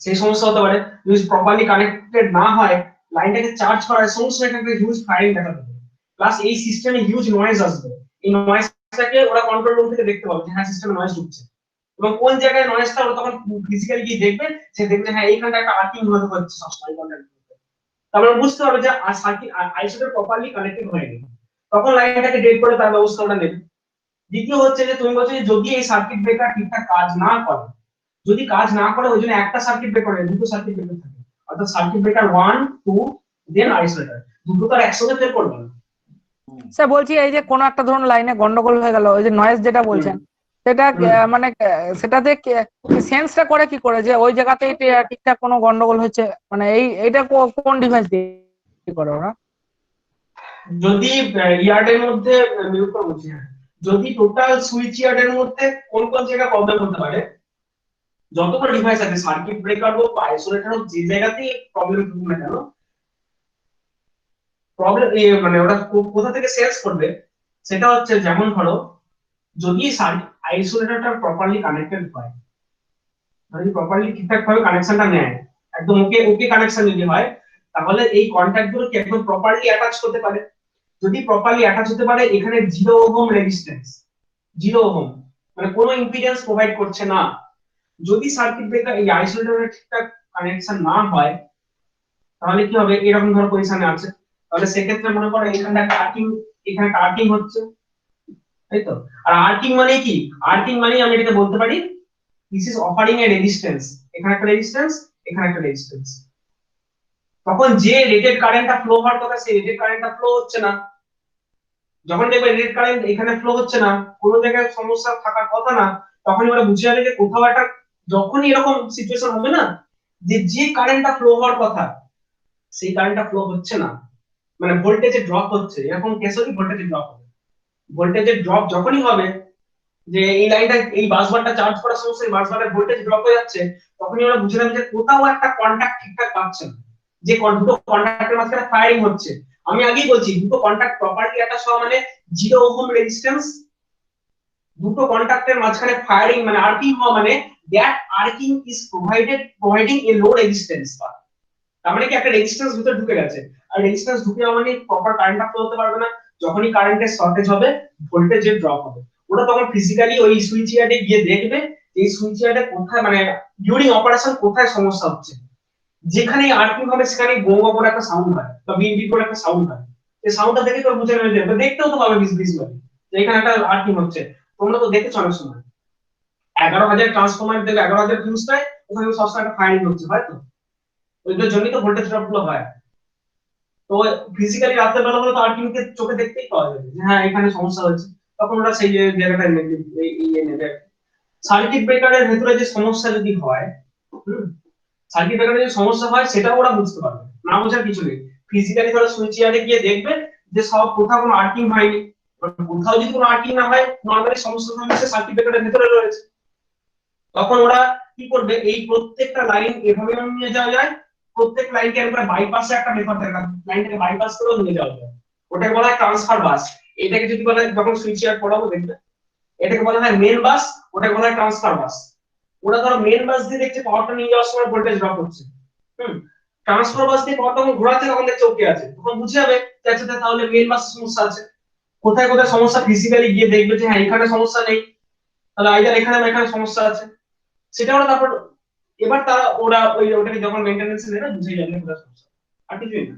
সেই সমস্যা হতে পারে। যদি প্রপারলি কানেক্টেড না হয়, লাইনটাকে চার্জ করার সমস্যা, একটা হিউজ ফায়ারিং দেখা দেবে, প্লাস এই সিস্টেমে হিউজ নয়েজ আসবে, এই নয়েজটাকে ওরা কন্ট্রোল রুম থেকে দেখতে পাবে যে হ্যাঁ সিস্টেমে নয়েজ ঢুকছে, এবং কোন জায়গায় নয়েজটা ওরা তখন ফিজিক্যালি গিয়ে দেখবে, সে দেখবে হ্যাঁ এইখানটা একটা আর্কিং হচ্ছে সবসময় কন্ট্যাক্ট, তারপরে বুঝতে হবে যে সার্কিট আইসোলেটর প্রপারলি কানেক্টেড হয়নি, তখন লাইনটাকে ডেড করে তার ব্যবস্থা ওরা নেবে। দ্বিতীয় হচ্ছে যে তুমি বলছো যে যদি এই সার্কিট ব্রেকার ঠিকঠাক কাজ না করে, যদি কাজ না করে ওই জন্য একটা সার্কিট ব্রেকার নেই, দুটো সার্কিট ব্রেকার থাকে, অর্থাৎ সার্কিট ব্রেকার 1 2 দেন আইসোলেটর, দুটো তো আর একসাথে ফেল করবে না। স্যার বলছি এই যে কোনো একটা ধরুন লাইনে গন্ডগোল হয়ে গেল, ওই যে নয়েজ যেটা বলছেন, সেটা মানে সেটাতে সেন্সটা করে কি করে যে ওই জায়গাতেই ঠিকঠাক কোনো গন্ডগোল হচ্ছে, মানে এইটা কোন ডিভাইস দিয়ে করে ওরা? যদি ইয়ার্ডের মধ্যে মিউট করে বলছি, হ্যাঁ, যদি টোটাল সুইচ ইয়ার্ডের মধ্যে কোন কোন জায়গায় প্রবলেম হতে পারে, যতগুলো ডিভাইস আছে সার্কিট ব্রেকার হোক বা আইসোলেটর হোক, যে জায়গাতেই প্রবলেম থাকুক না কেন, প্রবলেম মানে ওটা কোথা থেকে সেন্স করবে, সেটা হচ্ছে যেমন ধরো যদি আইসোলেটরটা প্রপারলি কানেক্টেড হয়, যদি প্রপারলি ঠিকঠাক ভাবে কানেকশনটা নেয়, একদম ওকে ওকে কানেকশন যদি হয়, তাহলে এই কন্টাক্ট গুলো কি একদম প্রপারলি অ্যাটাচ করতে পারে, যদি প্রপারলি অ্যাটাচ হতে পারে, এখানে 0 ওহম রেজিস্ট্যান্স, 0 ওহম মানে কোনো ইম্পিডেন্স প্রোভাইড করছে না। যদি সার্কিট ব্রেকার এই আইসোলেটরের ঠিকঠাক কানেকশন না হয়, তাহলে কি হবে? এরকম ধরো পজিশনে আছে, তাহলে সেক্ষেত্রে মনে করো এখানে একটা আর্কিং, এখানে একটা আর্কিং হচ্ছে, তাই তো? আর আর্কিং মানে কি? আর্কিং মানে আমি এটাকে বলতে পারি this is offering A resistance, এখানে একটা রেজিস্ট্যান্স, এখানে একটা রেজিস্ট্যান্স। তখন যে রেটেড কারেন্টটা ফ্লো হওয়ার কথা, সেই রেটেড কারেন্টটা ফ্লো হচ্ছে না। যখন দেখবে রেটেড কারেন্ট এখানে ফ্লো হচ্ছে না, কোনো জায়গায় সমস্যা থাকার কথা না, তখনই ওরা বুঝে যাবে যে কোথাও একটা, যখনই এরকম সিচুয়েশন হবে না যে যে কারেন্টটা ফ্লো হওয়ার কথা সেই কারেন্টটা ফ্লো হচ্ছে না, মানে ভোল্টেজে ড্রপ হচ্ছে, এরকম কেসে ভোল্টেজে ড্রপ হবে। ভোল্টেজের ড্রপ যখনই হবে, যে এই লাইনটা, এই বাসবারটা চার্জ করার সমস্যা, এই বাসবারের ভোল্টেজ ড্রপ হয়ে যাচ্ছে, তখনই ওরা বুঝে নেবে যে কোথাও একটা কন্টাক্ট ঠিকঠাক পাচ্ছে না, যে দুটো কন্টাক্টের মাঝখানে ফায়ারিং হচ্ছে। আমি আগেই বলছি দুটো কন্টাক্ট প্রপারলি অ্যাটাচ হওয়া মানে 0 ওহম রেজিস্ট্যান্স, দুটো কন্টাক্টের মাঝখানে ফায়ারিং মানে আর্কিং হওয়া মানে that arcing is providing a low resistance. তার মানে কি একটা রেজিস্ট্যান্স ভিতরে ঢুকে গেছে, আর রেজিস্ট্যান্স ঢুকে যাওয়া মানে প্রপার কারেন্টটা ফ্লো হতে পারবে না। যখনই কারেন্টের শর্টেজ হবে, ভোল্টেজের ড্রপ হবে। ওরা তখন ফিজিক্যালি ওই সুইচ ইয়ার্ডে গিয়ে দেখবে এই সুইচ ইয়ার্ডে কোথায়, মানে ডিউরিং অপারেশন কোথায় সমস্যা হচ্ছে। যেখানে আর্কিং হবে সেখানে গো গো করে একটা সাউন্ড হয় বা বিন বিন করে একটা সাউন্ড হয়। এই সাউন্ডটা দেখে তো বুঝে নেবে, যে দেখতেও তো পাবে ভিজুয়ালি যে এখানে একটা আর্কিং হচ্ছে। তোমরা তো দেখেছো অনেক সময় 11,000 ট্রান্সফরমার দেবে, 11,000 ফিউজ দেয়, ওখানে সবসময় একটা ফায়ারিং হচ্ছে, হয়তো ওইটার জন্যই তো ভোল্টেজ ড্রপ গুলো হয়। তো ফিজিক্যালি রাতের বেলা হলে তো আর্কিং কে চোখে দেখতেই পাওয়া যাবে যে হ্যাঁ এখানে সমস্যা হচ্ছে, তখন ওরা সেই জায়গাটা নেবে। সার্কিট ব্রেকারের ভেতরে যে সমস্যা যদি হয়, সার্কিট ব্রেকারের যে সমস্যা হয় সেটাও ওরা বুঝতে পারবে না, বোঝার কিছু নেই। ফিজিক্যালি ধরো সুইচ ইয়ার্ডে গিয়ে দেখবে যে সব কোথাও কোনো আর্কিং হয়নি, কোথাও যদি কোনো আর্কিং না হয়, নরমালি সমস্যা হচ্ছে সার্কিট ব্রেকারের ভেতরে রয়েছে। তখন ওরা কি করবে, এই প্রত্যেকটা লাইন এভাবে নিয়ে যাওয়া যায়, প্রত্যেক লাইনকে একবার বাইপাসে একটা মেথড থাকে, লাইনটাকে বাইপাস করে নিয়ে যাওয়া যায়, ওটাকে বলা হয় ট্রান্সফার বাস। এটাকে যদি বলে, যখন সুইচ ইয়ার্ড পড়াবো দেখবে, এটাকে বলা হয় মেন বাস, ওটাকে বলা হয় ট্রান্সফার বাস। ওরা ধরো মেন বাস দিয়ে দেখছে পাওয়ারটা নিয়ে যাওয়ার সময় ভোল্টেজ ড্রপ হচ্ছে, ট্রান্সফার বাস দিয়ে পাওয়ারটা যখন ঘোরাচ্ছে তখন দেখছে ওকে আছে, তখন বুঝে যাবে যে আচ্ছা তাহলে মেন বাসের সমস্যা আছে। কোথায় কোথায় সমস্যা ফিজিক্যালি গিয়ে দেখবে যে হ্যাঁ এখানে সমস্যা নেই, তাহলে আইদার এখানে বা এখানে সমস্যা আছে, সেটা ওরা তারপর এবার তারা ওরা ওটাকে যখন মেইনটেনেন্স নেবে বুঝে যাবে কোথায় সমস্যা, আর কিছুই না।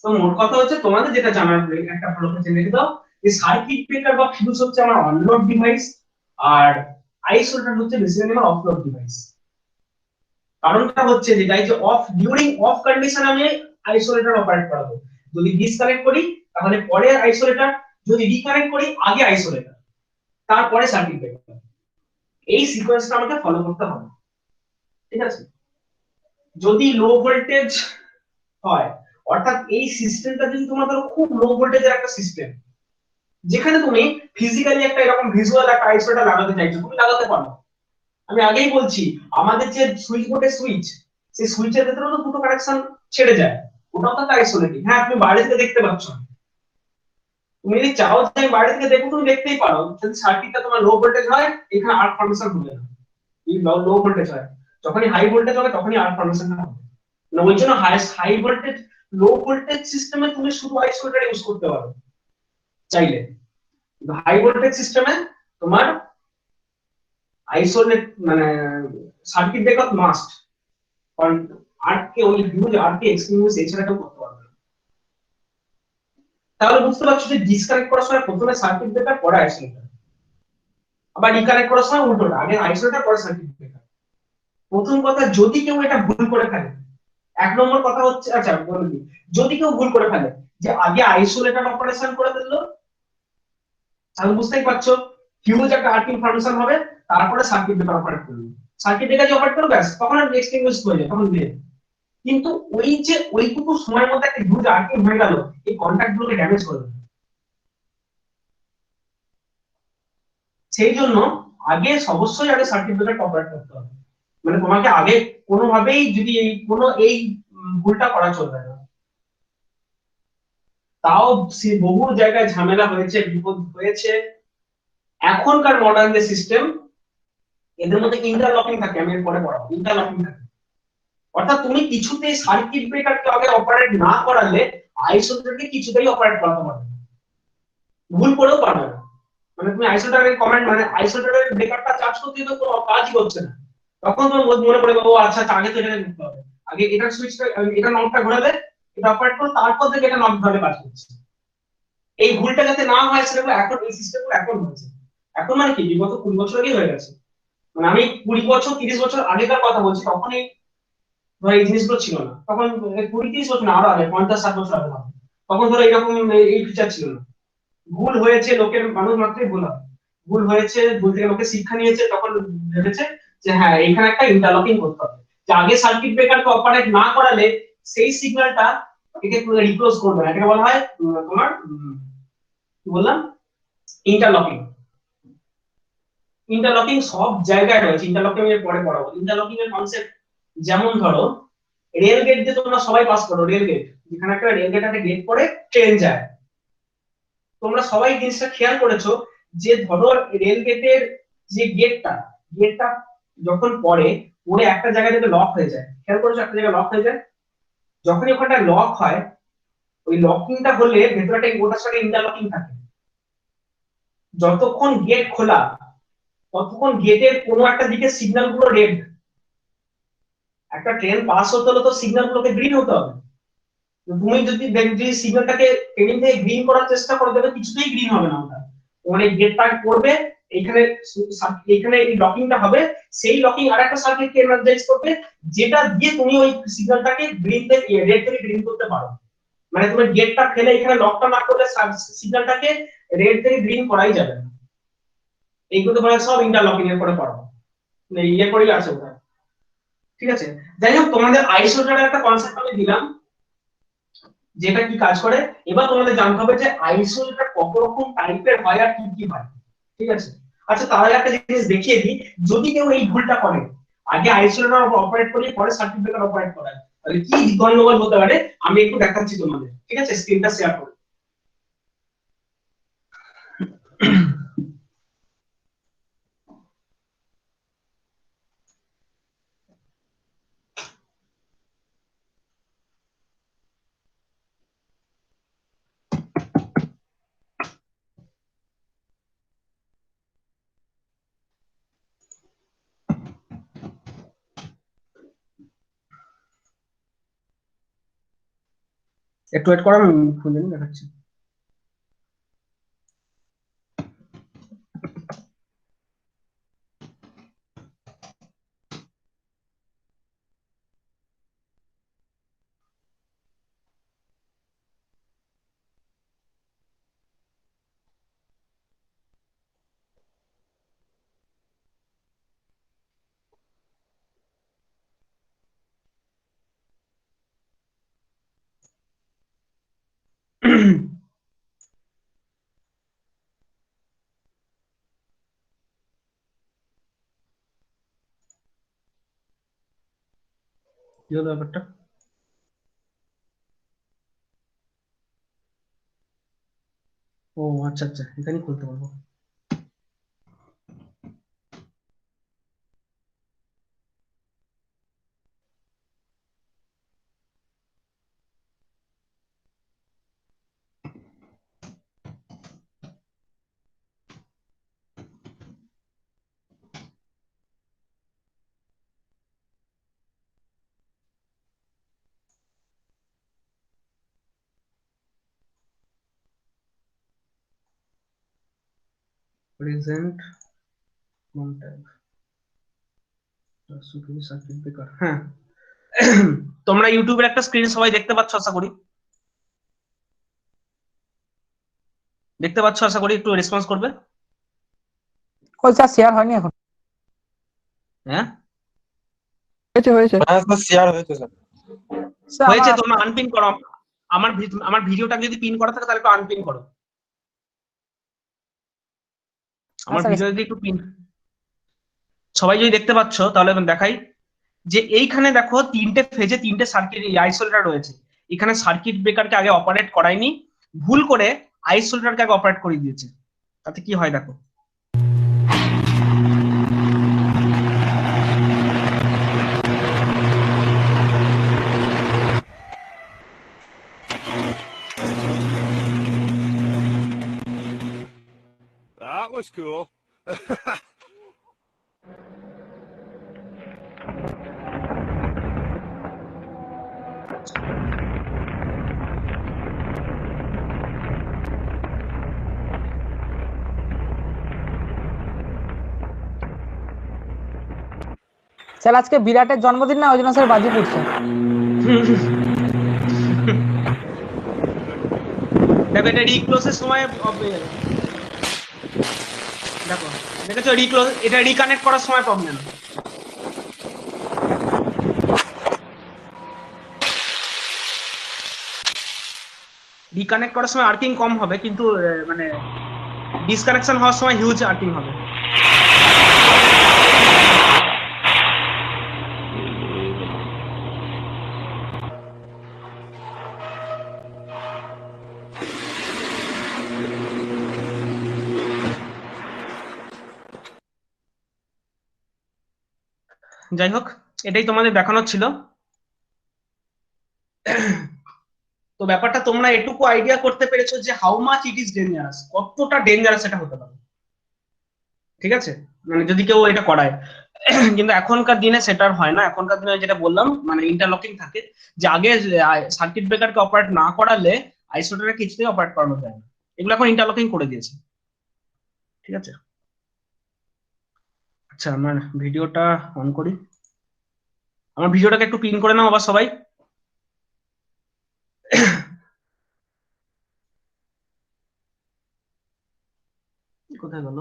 তো মোট কথা হচ্ছে তোমাদের যেটা জানার একটা ভালো করে জেনে দাও যে সার্কিট ব্রেকার বা ফিউজ হচ্ছে আমার অনলোড ডিভাইস, আর আইসোলেটর হচ্ছে বেসিক্যালি আমার অফলোড ডিভাইস। কারণটা হচ্ছে যে guys of during of condition আমি আইসোলেটর অপারেট করাবো, যদি ডিসকানেক্ট করি তাহলে পরে আইসোলেটর, যদি রিকানেক্ট করি আগে আইসোলেটর, তারপরে সার্কিট ব্রেকার। এই সিকোয়েন্সটা আমাকে ফলো করতে হবে, ঠিক আছে? যদি লো ভোল্টেজ হয়, অর্থাৎ এই সিস্টেমটা যদি তোমার ধরো খুব লো ভোল্টেজের একটা সিস্টেম, যেখানে তুমি ফিজিক্যালি একটা এরকম ভিজুয়াল একটা আইসোলেটর লাগাতে চাইছো, তুমি লাগাতে পারো। আমি আগেই বলছি আমাদের যে সুইচ বোর্ডের সুইচ, সেই সুইচের ভেতরে তো দুটো কানেকশন ছেড়ে যায়, ওটাও তো আইসোলেটিং। হ্যাঁ তুমি বাইরে থেকে দেখতে পাচ্ছ, তুমি যদি চাও যে আমি বাইরে থেকে দেখো তুমি দেখতেই পারো, যদি সার্কিটটা তোমার লো ভোল্টেজ হয় এখানে আর্ক ফর্মেশন হবে না। এই লো ভোল্টেজ হয়, যখনই হাই ভোল্টেজ হবে তখনই আর্ক ফর্মেশন হবে না। ওই জন্য হাই ভোল্টেজ, লো ভোল্টেজ সিস্টেমে তুমি শুধু আইসোলেটর ইউজ করতে পারো চাইলে, হাই ভোল্টেজ সিস্টেমে তোমার আইসোলেট মানে সার্কিট ব্রেকার মাস্ট, কারণ আর্টকে ওই হিউজ আর্টকে এক্সপেরিয়েন্স এছাড়া কেউ করতে পারবে না। তাহলে বুঝতে পারছো যে ডিসকানেক্ট করার সময় প্রথমে সার্কিট ব্রেকার পরে আইসোলেটর, আবার রিকানেক্ট করার সময় উল্টোটা, আগে আইসোলেটর পরে সার্কিট ব্রেকার। প্রথম কথা যদি কেউ এটা ভুল করে ফেলে, এক নম্বর কথা হচ্ছে, আচ্ছা বলি, যদি কেউ ভুল করে ফেলে যে আগে আইসোলেটর অপারেশন করে দিল, তাহলে বুঝতেই পারছো হিউজ একটা আর্কিং ফর্মেশন হবে, তারপরে সার্কিট ব্রেকার অপারেট করবে। সার্কিট ব্রেকার যে অপারেট করবে ব্যাস তখন আর এক্সটিংগুইশ হয়ে যায়, তখন দিয়ে। কিন্তু ওই যে ওইটুকু সময়ের মধ্যে একটা হিউজ আর্কিং হয়ে গেল, এই কন্টাক্ট গুলোকে ড্যামেজ করে দেবে। সেই জন্য আগে অবশ্যই আগে সার্কিট ব্রেকার অপারেট করতে হবে, মানে তোমাকে আগে কোনোভাবেই যদি এই ভুলটা করা চলবে না। তাও সে বহু জায়গায় ঝামেলা হয়েছে, বিপদ হয়েছে। এখনকার মডার্ন যে সিস্টেম, এদের মধ্যে ইন্টারলকিং থাকে, আমি পরে পড়াবো, ইন্টারলকিং থাকে। অর্থাৎ তুমি কিছুতেই সার্কিট ব্রেকারকে আগে অপারেট না করালে আইসোলেটরকে কিছুতেই অপারেট করাতে পারবে না, ভুল করেও পারবে না। মানে তুমি আইসোলেটরের কমান্ড মানে আইসোলেটরের ব্রেকারটা চার্জ করতে তো কোনো কাজই করছে না, তখন তোমার মনে পড়ে ও আচ্ছা আগে তো এটা করতে হবে, আগে এটা সুইচটা এটা নবটা ঘোরাবে, এটা অপারেট করো, তারপর থেকে এটা নব ধরে কাজ করছে। এই ভুলটা যাতে না হয় সেটা এখন এই সিস্টেমগুলো এখন হয়েছে। এখন মানে কি বিগত 20 বছর আগেই হয়ে গেছে, মানে আমি 20 বছর 30 বছর আগেকার কথা বলছি, তখন এই ধর এই জিনিসগুলো ছিল না, তখন 20-30 বছর না আরো আগে 50-60 বছর আগে হবে। তখন ধরো এরকম এই ফিচার ছিল না। ভুল হয়েছে, লোকের মানুষ মাত্রই ভুল হয়, ভুল হয়েছে, ভুল থেকে লোকে শিক্ষা নিয়েছে, তখন ভেবেছে যে হ্যাঁ এখানে একটা ইন্টারলকিং করতে হবে, যে আগে সার্কিট ব্রেকারকে অপারেট না করালে সেই সিগন্যালটা একে রিক্লোজ করবে না, এটাকে বলা হয় তোমার কি বললাম ইন্টারলকিং। ইন্টারলকিং সব জায়গায় রয়েছে, ইন্টারলকিং এর পরে পড়াবো। ইন্টারলকিং এর কনসেপ্ট যেমন ধরো রেল গেট যে তোমরা সবাই পাস করো, রেল গেট, যেখানে একটা রেল গেট একটা গেট পড়ে ট্রেন যায়, তোমরা সবাই জিনিসটা খেয়াল করেছো যে ধরো রেল গেটের যে গেটটা যখন পড়ে একটা জায়গায় যদি লক হয়ে যায়, খেয়াল করেছো একটা জায়গায় লক হয়ে যায়, যখনই ওখানটা লক হয় ওই লকিংটা হলে ভেতরটা ওটার সাথে ইন্টারলকিং থাকে, যতক্ষণ গেট খোলা ততক্ষণ গেটের কোনো একটা দিকে সিগন্যাল গুলো রেড, একটা ট্রেন পাস হতে হলে তো সিগন্যাল গুলোকে গ্রিন হতে হবে, তুমি যদি সিগন্যালটাকে ট্রেনিং থেকে গ্রিন করার চেষ্টা করে দেবে কিছুতেই গ্রিন হবে না, ওটা মানে গেটটা করবে এখানে এখানে এই লকিংটা হবে, সেই লকিং আরেকটা সার্কিটকে এনার্জাইজ করবে যেটা দিয়ে তুমি ওই সিগন্যালটাকে গ্রিন থেকে রেড থেকে গ্রিন করতে পারো। মানে তুমি গেটটা ফেলে এখানে লকটা না করলে সিগন্যালটাকে রেড থেকে গ্রিন করাই যাবে না। এইগুলো তোমরা সব ইন্টারলকিং এর পরে পড়ো, ইয়ে করেই আছে ওটা, ঠিক আছে। যাই হোক তোমাদের আইসোলেটরের একটা কনসেপ্ট আমি দিলাম যেটা কি কাজ করে, এবার তোমাদের জানতে হবে যে আইসোলেটর কত রকম টাইপের হয় আর কি কি হয়, ঠিক আছে। আচ্ছা তাহলে একটা জিনিস দেখিয়ে দিই, যদি কেউ এই ভুলটা করে আগে আইসোলেটর অপারেট করে পরে সার্কিট ব্রেকার অপারেট করায় তাহলে কি গন্ডগোল হতে পারে আমি একটু দেখাচ্ছি তোমাদের, ঠিক আছে, স্ক্রিনটা শেয়ার করো। একটু ওয়েট করো, আমি খুলে নিয়ে দেখাচ্ছি। কি হলো ব্যাপারটা? ও আচ্ছা আচ্ছা, এখানেই খুলতে পারবো। প্রেজেন্ট সার্কিট ব্রেকার, হ্যাঁ। তোমরা ইউটিউবের একটা স্ক্রিন সবাই দেখতে পাচ্ছ আশা করি, দেখতে পাচ্ছ আশা করি, একটু রেসপন্স করবে। ওই স্যার শেয়ার হয়নি এখন। হ্যাঁ হয়েছে হ্যাঁ স্যার শেয়ার হয়েছে স্যার। স্যার হয়েছে, আমার তোমরা আনপিন করো। আমার ভিডিওটা যদি পিন করা থাকে তাহলে একটু আনপিন করো, আমার আচ্ছা, ভিডিও যদি একটু পিন, সবাই যদি দেখতে পাচ্ছ তাহলে আমি দেখাই যে এইখানে দেখো তিনটে ফেজে তিনটে সার্কিট আইসোলেটর রয়েছে, এখানে সার্কিট ব্রেকারকে আগে অপারেট করায়নি, ভুল করে আইসোলেটরকে আগে অপারেট করে দিয়েছে, তাতে কি হয় দেখো। was cool. স্যার আজকে বিরাটের জন্মদিন না, ওই জন্য স্যার বাজি পড়ছে। দেখো এটা রিক্লোজের সময় অফ হয়ে যাবে। দেখো দেখেছো রিক্লোজ, এটা রিকানেক্ট করার সময় প্রবলেম। রিকানেক্ট করার সময় আর্কিং কম হবে, কিন্তু মানে ডিসকানেকশন হওয়ার সময় হিউজ আর্কিং হবে। যাই হোক, এটাই তোমাদের দেখানোর ছিল। তো ব্যাপারটা তোমরা এটুকু আইডিয়া করতে পেরেছো যে how much it is dangerous, কতটা ডেঞ্জারাস এটা হতে পারে, ঠিক আছে, মানে যদি কেউ এটা করায়। কিন্তু এখনকার দিনে সেটা আর হয় না। এখনকার দিনে যেটা বললাম মানে ইন্টারলকিং থাকে, যে আগে সার্কিট ব্রেকারকে অপারেট না করালে আইসোলেটরকে কিছুতেই অপারেট করানো যায় না, এগুলো এখন ইন্টারলকিং করে দিয়েছে, ঠিক আছে। আচ্ছা আমার ভিডিওটা অন করি, আমার ভিডিওটাকে একটু পিন করে নাও আবার সবাই। কোথায় গেল?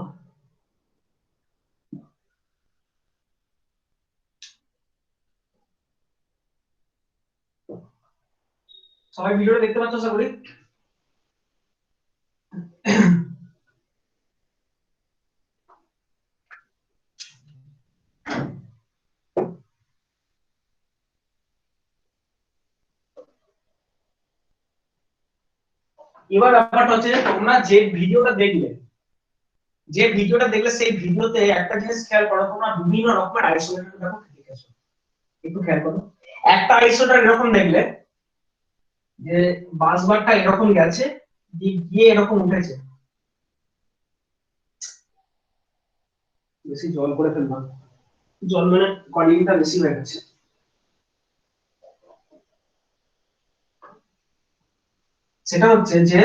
সবাই ভিডিওটা দেখতে পাচ্ছ আশা করি। এবার ব্যাপারটা হচ্ছে যে তোমরা যে ভিডিওটা দেখলে সেই ভিডিওতে একটা জিনিস খেয়াল করো, তোমরা বিভিন্ন রকমের আইসোলেটর দেখো, ঠিক আছে, একটু খেয়াল করো। একটা আইসোলেটর এরকম দেখলে যে বাসবারটা এরকম গেছে, গিয়ে এরকম উঠেছে। বেশি জল করে ফেললাম, জল মানে কোয়ালিটিটা বেশি হয়ে গেছে। সেটা হচ্ছে যে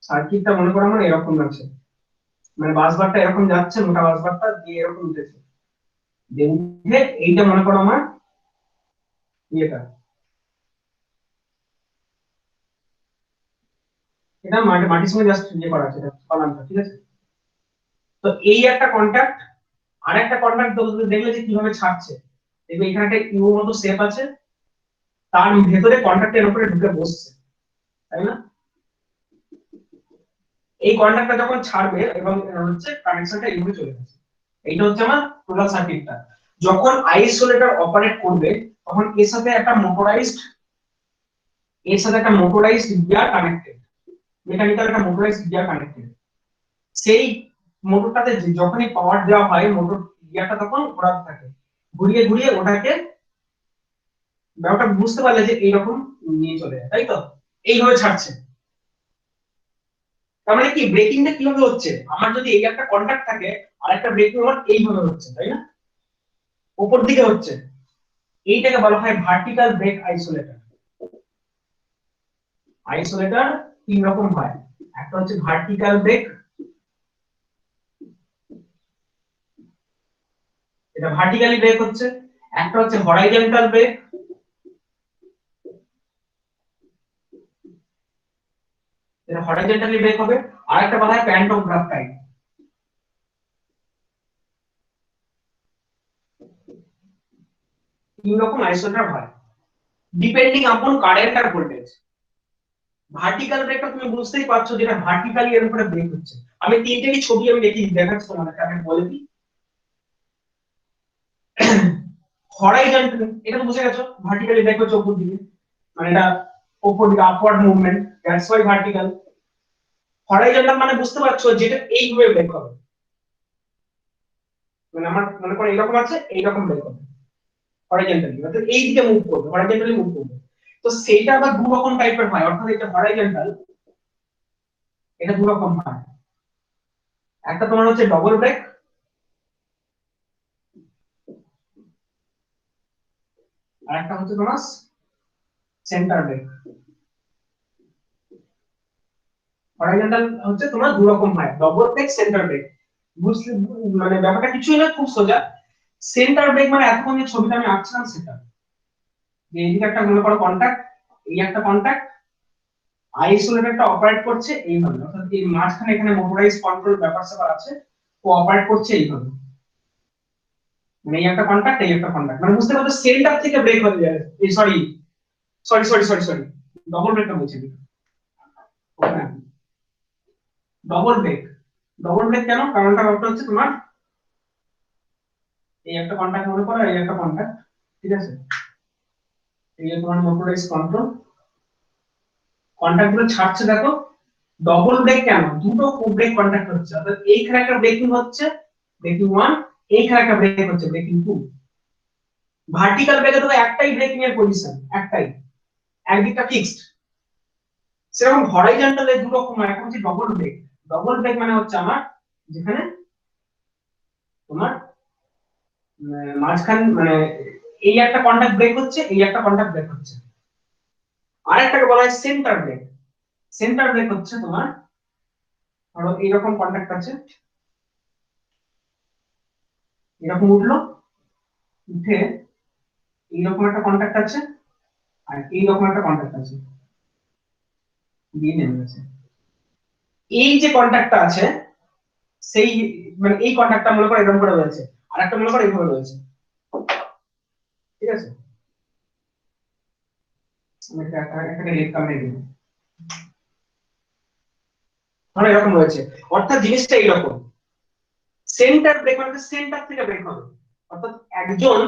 সার্কিটটা মনে করো আমার এরকম আছে, মানে বাসবারটা এরকম যাচ্ছে, মোটা বাসবারটা দিয়ে এরকম উঠেছে, দিয়ে উঠে এইটা মনে করো আমার ইয়েটা, এটা মাটির সঙ্গে জাস্ট ইয়ে করা আছে, এটা কলামটা, ঠিক আছে। তো এই একটা কন্টাক্ট, আর একটা কন্টাক্ট দেখলে যে কিভাবে ছাড়ছে, দেখবে এখানে একটা ইউ মতো শেপ আছে, তার ভেতরে কন্টাক্টের উপরে ঢুকে বসছে, তাই না? এই কন্টাক্টটা যখন ছাড়বে এবং হচ্ছে কানেকশনটা এইভাবে চলে যাচ্ছে, এইটা হচ্ছে আমার টোটাল সার্কিটটা। যখন আইসোলেটর অপারেট করবে তখন এর সাথে একটা মোটরাইজড গিয়ার কানেক্টেড, মেকানিক্যাল একটা মোটরাইজড গিয়ার কানেক্টেড। সেই মোটরটাতে যখনই পাওয়ার দেওয়া হয়, মোটর গিয়ারটা তখন ঘোরাতে থাকে, ঘুরিয়ে ঘুরিয়ে ওটাকে, ব্যাপারটা বুঝতে পারলে যে এইরকম নিয়ে চলে যায়, তাই তো? এইভাবে ছাড়ছে। তার মানে কি ব্রেকিংটা কিভাবে হচ্ছে, আমার যদি এই একটা কন্টাক্ট থাকে আর একটা ব্রেকিং আমার এইভাবে হচ্ছে, তাই না? উপর দিকে হচ্ছে, এইটাকে বলা হয় ভার্টিক্যাল ব্রেক আইসোলেটর। আইসোলেটর তিন রকম হয়, একটা হচ্ছে ভার্টিক্যাল ব্রেক, এটা ভার্টিক্যালি ব্রেক হচ্ছে, একটা হচ্ছে হরাইজন্টাল ব্রেক, এটা হরাইজন্টালি ব্রেক হবে, আর একটা বলা হয় প্যান্টোগ্রাফ টাইপ। তিন রকম আইসোলেটর হয় ডিপেন্ডিং আপন কারেন্ট আর ভোল্টেজ। ভার্টিক্যাল ব্রেকটা তুমি বুঝতেই পারছো, যেটা ভার্টিক্যালি এর উপরে ব্রেক হচ্ছে। আমি তিনটেরই ছবি আমি দেখাচ্ছি তোমাদেরকে, আমি বলে দিই। হরাইজন্টাল, এটা তো বুঝে গেছো, ভার্টিক্যালি ব্রেক হচ্ছে উপর দিকে, মানে এটা উপর দিকে upward movement, that's why vertical. Horizontal মানে বুঝতে পারছো যেটা এইভাবে ব্রেক হবে, মানে আমার মনে করো এরকম আছে, এইরকম ব্রেক হবে হরাইজন্টালি, অর্থাৎ এই দিকে মুভ করবে, হরাইজন্টালি মুভ করবে। তো সেইটা আবার দু রকম টাইপের হয়, অর্থাৎ এটা হরাইজন্টাল, এটা দু রকম হয়। একটা তোমার হচ্ছে ডবল ব্রেক, আর একটা হচ্ছে তোমার সেন্টার ব্রেক। হরাইজন্টাল হচ্ছে তোমার দু রকম হয়, ডবল ব্রেক, সেন্টার ব্রেক। বুঝলে মানে ব্যাপারটা কিছুই না, খুব সোজা। সেন্টার ব্রেক মানে এতক্ষণ যে ছবিটা আমি আঁকছিলাম সেটা, যে এইদিকে একটা মনে করো কন্টাক্ট, এই একটা কন্টাক্ট, আইসোলেটরটা অপারেট করছে এইভাবে, অর্থাৎ এই মাঝখানে এখানে মোটরাইজ কন্ট্রোল ব্যাপার স্যাপার আছে, ও অপারেট করছে এইভাবে। মানে এই একটা কন্টাক্ট, এই একটা কন্টাক্ট, মানে বুঝতে পারছো সেন্টার থেকে ব্রেক হয়ে যায়। এই sorry sorry sorry sorry sorry double ব্রেকটা বলছি, ডবল ব্রেক। ডবল ব্রেক কেন? কারণটা হচ্ছে তোমার এই একটা কন্টাক্ট মনে করো, এই একটা কন্টাক্ট, ঠিক আছে? এই যে তোমার মোটরাইজ কন্ট্রোল, কন্টাক্ট গুলো ছাড়ছে দেখো। ডবল ব্রেক কেন? দুটো ব্রেক কন্টাক্ট হচ্ছে, অর্থাৎ এইখানে একটা ব্রেকিং হচ্ছে, ব্রেকিং 1, এইখানে একটা ব্রেক হচ্ছে, ব্রেকিং 2। ভার্টিক্যাল ব্রেকে তো একটাই ব্রেকিং এর পজিশন, একটাই, একদিকটা ফিক্সড। সেরকম হরাইজন্টালে দু রকম হয়, একটা হচ্ছে ডবল ব্রেক। ডবল ব্রেক মানে হচ্ছে আমার যেখানে তোমার মাঝখান মানে এই একটা কন্টাক্ট ব্রেক হচ্ছে, এই একটা কন্টাক্ট ব্রেক হচ্ছে। আরেকটাকে বলা হয় সেন্টার ব্রেক। সেন্টার ব্রেক হচ্ছে তোমার ধরো এইরকম কন্টাক্ট আছে, এরকম উঠলো, উঠে এইরকম একটা কন্টাক্ট আছে, আর এইরকম একটা কন্টাক্ট আছে, দিয়ে নেমে গেছে। এই যে কন্টাক্টটা আছে সেই মানে এই কন্টাক্টটা মনে করো এরকম করে রয়েছে, আর একটা মনে করো এইভাবে রয়েছে, ঠিক আছে? আমি একটা লেট কামড়ে দিই, ধরো এরকম রয়েছে, অর্থাৎ জিনিসটা এইরকম। সেন্টার ব্রেক মানে সেন্টার থেকে ব্রেক হবে, অর্থাৎ একজন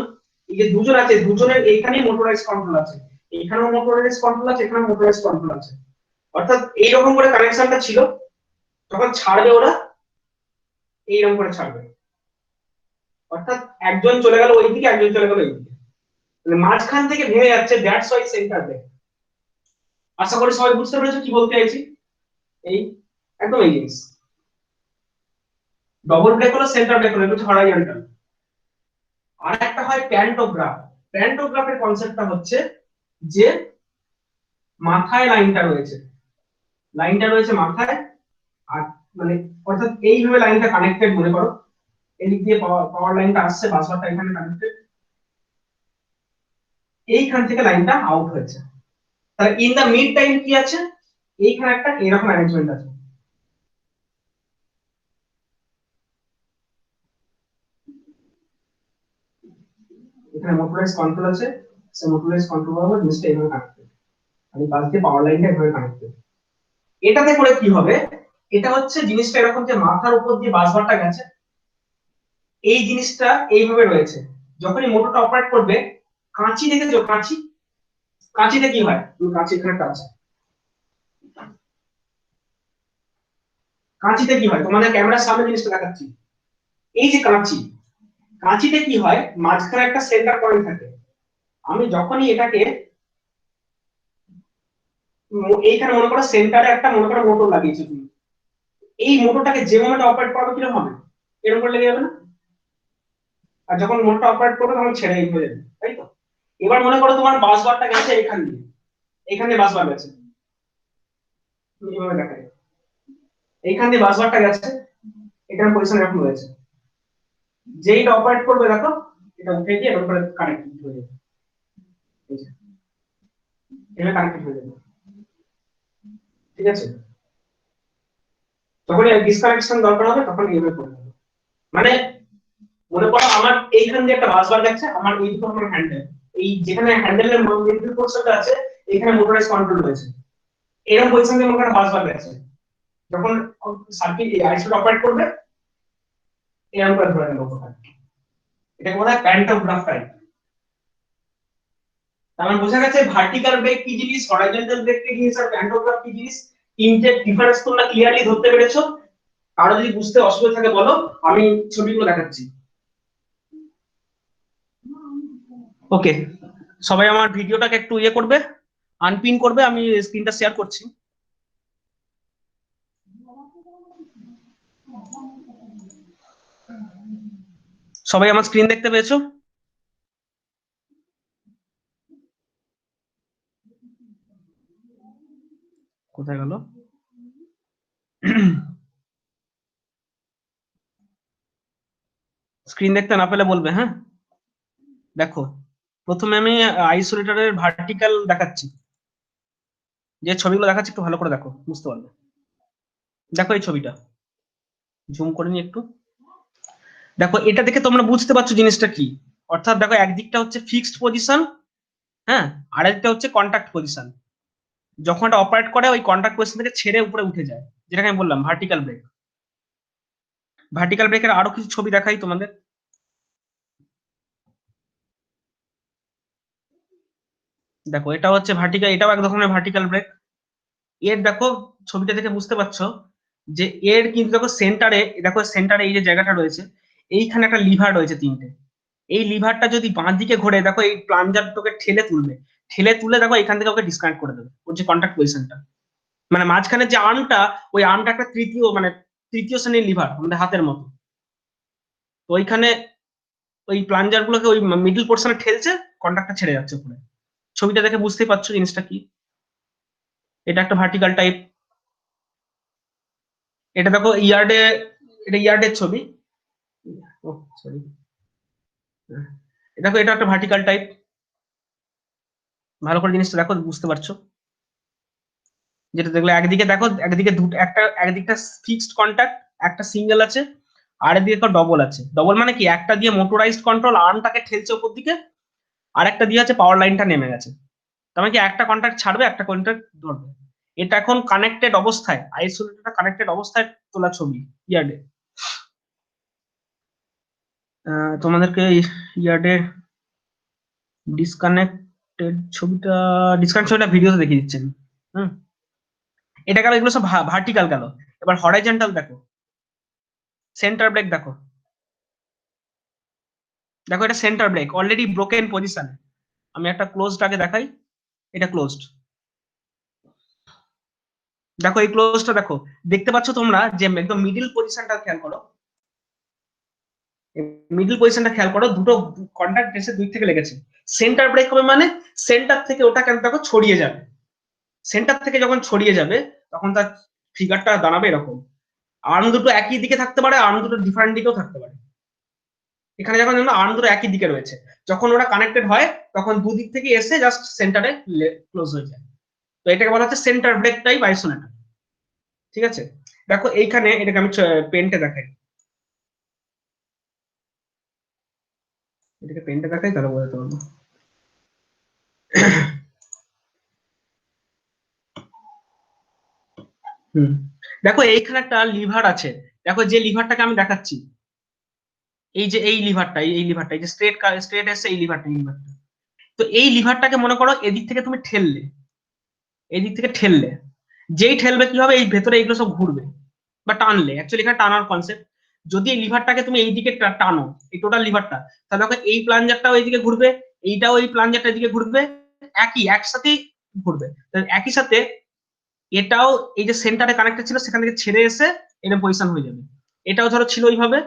এই যে দুজন আছে, দুজনের এইখানেই মোটরাইজ কন্ট্রোল আছে, এখানেও মোটরাইজ কন্ট্রোল আছে, এখানেও মোটরাইজ কন্ট্রোল আছে, অর্থাৎ এইরকম করে কানেকশনটা ছিল। যখন ছাড়বে ওরা এইরকম করে ছাড়বে, অর্থাৎ একজন চলে গেল ওই দিকে, একজন চলে গেল এই দিকে, মানে মাঝখান থেকে ভেঙে যাচ্ছে, দ্যাটস ওয়াই সেন্টার ব্রেক। আশা করি সবাই বুঝতে পেরেছো কি বলতে চাইছি। এই একদম এই জিনিস। ডবল ব্রেক হলো, সেন্টার ব্রেক হলো, এটা হচ্ছে হরাইজন্টাল। আর একটা হয় প্যান্টোগ্রাফ। প্যান্টোগ্রাফের কনসেপ্টটা হচ্ছে যে মাথায় লাইনটা রয়েছে, লাইনটা রয়েছে মাথায়, আর মানে অর্থাৎ এইভাবে লাইনটা কানেক্টেড মনে করো, এদিক দিয়ে পাওয়ার লাইনটা আসছে, বাসবারটা এখানে কানেক্টেড, এইখান থেকে লাইনটা আউট হয়েছে। তাহলে ইন দা মিড টাইম কি আছে, এইখানে একটা এরকম অ্যারেঞ্জমেন্ট আছে, এখানে মোটরাইজ কন্ট্রোল আছে, সে মোটরাইজ কন্ট্রোল বরাবর জিনিসটা এইভাবে কানেক্টেড, আমি বাস দিয়ে পাওয়ার লাইনটা এইভাবে কানেক্টেড। এটাতে করে কি হবে, এটা হচ্ছে জিনিসটা এরকম যে মাথার উপর দিয়ে বাসবারটা গেছে, এই জিনিসটা এইভাবে রয়েছে। যখনই মোটরটা অপারেট করবে, কাঁচি দেখেছো কাঁচি, কাঁচিতে কি হয়, কাঁচি এখানে একটা আছে, কাঁচিতে কি হয় তোমাদের ক্যামেরার সামনে জিনিসটা দেখাচ্ছি, এই যে কাঁচি, কাঁচিতে কি হয়, মাঝখানে একটা সেন্টার পয়েন্ট থাকে। আমি যখনই এটাকে এইখানে মনে করো সেন্টারে একটা মনে করো মোটর লাগিয়েছো তুমি, এই মোটরটাকে যে মোমেন্টে অপারেট করবে কিরকম হবে, এরকম করে লেগে যাবে না? আর যখন মোটরটা অপারেট করবে তখন ছেড়ে হয়ে যাবে, তাই তো? এবার মনে করো তোমার বাস বারটা গেছে এখান দিয়ে, এখান দিয়ে বাস বার গেছে, এইভাবে দেখায়, এইখান দিয়ে বাস বারটা গেছে, এখানে পজিশন এরকম রয়েছে, যেইটা অপারেট করবে দেখো এটা উঠে গিয়ে এরকম করে কানেক্টেড হয়ে যাবে, এটা কানেক্টেড হয়ে যাবে, ঠিক আছে? যখন এই ডিসকানেকশন দরকার হবে তখন এইভাবে করে দেবো। মানে মনে করো আমার এইখান দিয়ে একটা বাস বার যাচ্ছে, আমার এই দিকে আমার হ্যান্ডেল, এই যেখানে হ্যান্ডেলের মিডল পোর্শনটা আছে এখানে মোটরাইজ কন্ট্রোল রয়েছে, এরকম পজিশন দিয়ে মনে করো বাস বার যাচ্ছে, যখন সার্কিট আইসোলেট অপারেট করবে এরকম করে ধরে নেবো, এটাকে বলা হয় প্যান্টোগ্রাফ টাইপ। তার মানে বোঝা গেছে ভার্টিক্যাল ব্রেক কি জিনিস, হরাইজন্টাল ব্রেক কি জিনিস, আর প্যান্টোগ্রাফ কি জিনিস। তিনটে ডিফারেন্স তোমরা ক্লিয়ারলি ধরতে পেরেছো? কারো যদি বুঝতে অসুবিধা থাকে বলো, আমি ছবিগুলো দেখাচ্ছি। ওকে, সবাই আমার ভিডিওটাকে একটু ইয়ে করবে, আনপিন করবে, আমি স্ক্রিনটা শেয়ার করছি। সবাই আমার স্ক্রিন দেখতে পেয়েছো? কোথায় গেল? স্ক্রিন দেখতে না পেলে বলবে, হ্যাঁ। দেখো, প্রথমে আমি আইসোলেটরের ভার্টিক্যাল দেখাচ্ছি। যে ছবিগুলো দেখাচ্ছি একটু ভালো করে দেখো, বুঝতে পারবে। দেখো এই ছবিটা, জুম করে নি একটু। দেখো এটা দেখে তোমরা বুঝতে পারছো জিনিসটা কি। অর্থাৎ দেখো একদিকটা হচ্ছে ফিক্সড পজিশন, হ্যাঁ, আরেকটা হচ্ছে কন্টাক্ট পজিশন। যখন এটা অপারেট করে ওই কন্টাক্ট পজিশন থেকে ছেড়ে উপরে উঠে যায়, যেটাকে আমি বললাম ভার্টিক্যাল ব্রেক। ভার্টিক্যাল ব্রেকের আরো কিছু ছবি দেখাই তোমাদের। দেখো এটা হচ্ছে ভার্টিক্যাল, এটাও এক ধরনের ভার্টিক্যাল ব্রেক। এর দেখো ছবিটা দেখে বুঝতে পারছো যে এর কিন্তু দেখো সেন্টারে, দেখো সেন্টারে এই যে জায়গাটা রয়েছে, এইখানে একটা লিভার রয়েছে তিনটে। এই লিভারটা যদি বাঁ দিকে ঘোরে, দেখো এই প্লাঞ্জারটাকে ঠেলে তুলবে, ঠেলে তুলে দেখো এখান থেকে ওকে ডিসকানেক্ট করে দেবে ওর যে কন্টাক্ট পজিশনটা। মানে মাঝখানে যে আর্মটা, ওই আর্মটা একটা তৃতীয় শ্রেণীর লিভার, আমাদের হাতের মতো। তো ওইখানে ওই প্লাঞ্জার গুলোকে ওই মিডল পোর্শনে ঠেলছে, কন্টাক্টটা ছেড়ে যাচ্ছে উপরে। ছবিটা দেখে বুঝতেই পারছো জিনিসটা কি। এটা একটা ভার্টিক্যাল টাইপ। এটা দেখো ইয়ার্ডে, এটা ইয়ার্ডের ছবি। ও সরি, দেখো এটা একটা ভার্টিক্যাল টাইপ। ভালো করে জিনিসটা দেখো, বুঝতে পারছো। যেটা দেখলে একদিকে দেখো, একদিকে দুটো, একদিকটা ফিক্সড কন্টাক্ট, একটা সিঙ্গেল আছে, আর একদিকে ডবল আছে। ডবল মানে কি, একটা দিয়ে মোটরাইজড কন্ট্রোল আর্মটাকে ঠেলছে উপর দিকে, আর একটা দিয়ে আছে পাওয়ার লাইনটা নেমে গেছে। তার মানে কি একটা কন্টাক্ট ছাড়বে, একটা কন্টাক্ট ধরবে। এটা এখন কানেক্টেড অবস্থায়, আইসোলেটেড কানেক্টেড অবস্থায় তোলা ছবি ইয়ার্ডে। তোমাদেরকে ইয়ার্ডে ডিসকানেক্টেড ছবিটা ভিডিওতে দেখিয়ে দিচ্ছেন। হুম, এটা গেল, এগুলো সব ভার্টিক্যাল গেল। এবার হরাইজন্টাল দেখো, সেন্টার ব্রেক দেখো। দেখো এটা center break, already broken position. আমি একটা ক্লোজড আগে দেখাই, এটা ক্লোজড। দেখো এই ক্লোজটা দেখো, দেখতে পাচ্ছ তোমরা যে একদম মিডল পজিশনটা খেয়াল করো। মিডল পজিশনটা খেয়াল করো, দুটো কন্টাক্ট এসে দুই থেকে লেগেছে। সেন্টার ব্রেক হবে মানে সেন্টার থেকে ওটা কেন দেখো ছড়িয়ে যাবে। সেন্টার থেকে যখন ছড়িয়ে যাবে তখন তার ফিগারটা দাঁড়াবে এরকম। আর্ম দুটো একই দিকে থাকতে পারে, আর্ম দুটো ডিফারেন্ট দিকেও থাকতে পারে। এখানে যখন আর্ম দুটো একই দিকে রয়েছে, যখন ওরা কানেক্টেড হয় তখন দুদিক থেকে এসে জাস্ট সেন্টারে ক্লোজ হয়ে যায়। তো এটাকে বলা হচ্ছে সেন্টার ব্রেক টাইপ আইসোলেটর। ঠিক আছে, দেখো এইখানে এটাকে আমি পেন্টে দেখাই, এটাকে পেন্টে দেখাই তাহলে বোঝাতে পারবো। হুম, দেখো এইখানে একটা লিভার আছে। দেখো যে লিভারটাকে আমি দেখাচ্ছি, এই যে এই লিভারটা, এই যে স্ট্রেট এসে এই লিভারটা, তো এই লিভারটাকে মনে করো এদিক থেকে তুমি ঠেললে, এদিক থেকে ঠেললে, যেই ঠেলবে কি হবে, এই ভেতরে এইগুলো সব ঘুরবে বা টানলে, অ্যাকচুয়ালি এখানে টানার কনসেপ্ট। যদি এই লিভারটাকে তুমি এইদিকে টানো, এই টোটাল লিভারটা, তাহলে দেখো এই প্লাঞ্জারটাও এইদিকে ঘুরবে, এইটাও এই প্লাঞ্জারটা এদিকে ঘুরবে, একসাথেই ঘুরবে। একই সাথে এটাও এই যে সেন্টারে কানেক্টেড ছিল সেখান থেকে ছেড়ে এসে এরকম পজিশন হয়ে যাবে। এটাও ধরো ছিল এইভাবে,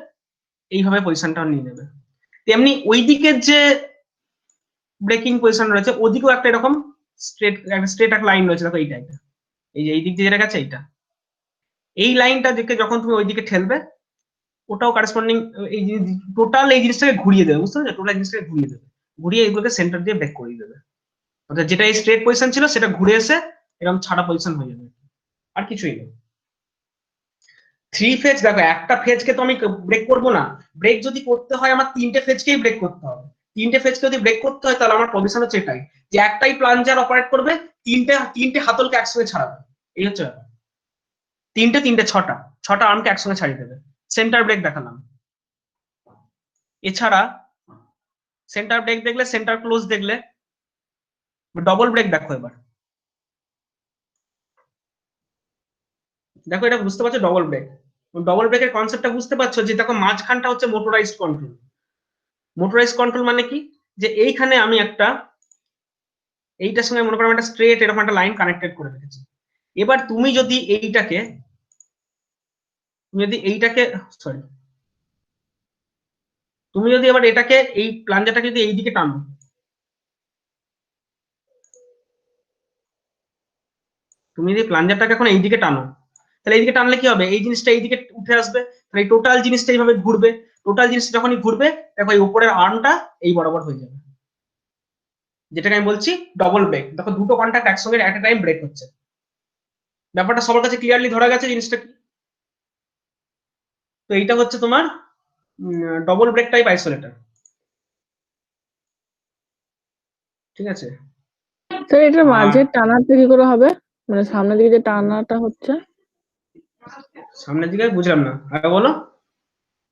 এইভাবে পজিশনটাও নিয়ে নেবে। তেমনি ওই দিকের যে ব্রেকিং পজিশন রয়েছে, ওদিকেও একটা এরকম স্ট্রেট একটা লাইন রয়েছে। দেখো এইটা, এই যে এই দিক দিয়ে যেটা গেছে এইটা, এই লাইনটা দেখে যখন তুমি ওইদিকে ঠেলবে, ওটাও কারেসপন্ডিং এই টোটাল এই জিনিসটাকে ঘুরিয়ে দেবে, বুঝতে পারছো? টোটাল জিনিসটাকে ঘুরিয়ে দেবে, ঘুরিয়ে এইগুলোকে সেন্টার দিয়ে ব্রেক করিয়ে দেবে। অর্থাৎ যেটা এই স্ট্রেট পজিশন ছিল সেটা ঘুরে এসে এরকম ছাড়া পজিশন হয়ে যাবে, আর কিছুই নেই। থ্রি ফেজ, দেখো একটা ফেজকে তো আমি ব্রেক করবো না। ব্রেক যদি করতে হয় আমার তিনটে ফেজকেই ব্রেক করতে হবে। তিনটে ফেজকে যদি ব্রেক করতে হয় তাহলে আমার পজিশন হচ্ছে এটাই, যে একটাই প্লাঞ্জার অপারেট করবে, তিনটে হাতলকে একসঙ্গে ছাড়াবে। এই হচ্ছে ব্যাপার। তিনটে ছটা আর্মকে একসঙ্গে ছাড়িয়ে দেবে। সেন্টার ব্রেক দেখালাম। এছাড়া সেন্টার ব্রেক দেখলে, সেন্টার ক্লোজ দেখলে, ডবল ব্রেক দেখো এবার। দেখো এটা বুঝতে পারছো ডবল ব্রেক। ডবল ব্রেকের কনসেপ্টটা বুঝতে পারছো, যে দেখো মাঝখানটা হচ্ছে মোটরাইজড কন্ট্রোল। মোটরাইজড কন্ট্রোল মানে কি, যে এইখানে আমি একটা, এইটার সঙ্গে মনে করো একটা স্ট্রেট এরকম একটা লাইন কানেক্টেড করে রেখেছি। এবার তুমি যদি এইটাকে সরি, তুমি যদি এবার এটাকে এই প্লাঞ্জারটাকে যদি এইদিকে টানো, তুমি যদি প্লাঞ্জারটাকে এখন এইদিকে টানো, তাহলে এইদিকে টানলে কি হবে, এই জিনিসটা এইদিকে উঠে আসবে, তাহলে এই টোটাল জিনিসটা এইভাবে ঘুরবে। টোটাল জিনিসটা যখনই ঘুরবে দেখো এই উপরের আর্মটা এই বরাবর হয়ে যাবে, যেটাকে আমি বলছি ডবল ব্রেক। দেখো দুটো কন্টাক্ট একসঙ্গে এট এ টাইম ব্রেক হচ্ছে। ব্যাপারটা সবার কাছে ক্লিয়ারলি ধরা গেছে জিনিসটা কি? তো এইটা হচ্ছে তোমার ডবল ব্রেক টাইপ আইসোলেটর, ঠিক আছে। স্যার এটার আর মাঝে টানাটা কি করে হবে, মানে সামনের দিকে যে টানাটা হচ্ছে? সামনের দিকে বুঝলাম না, আগে বলো।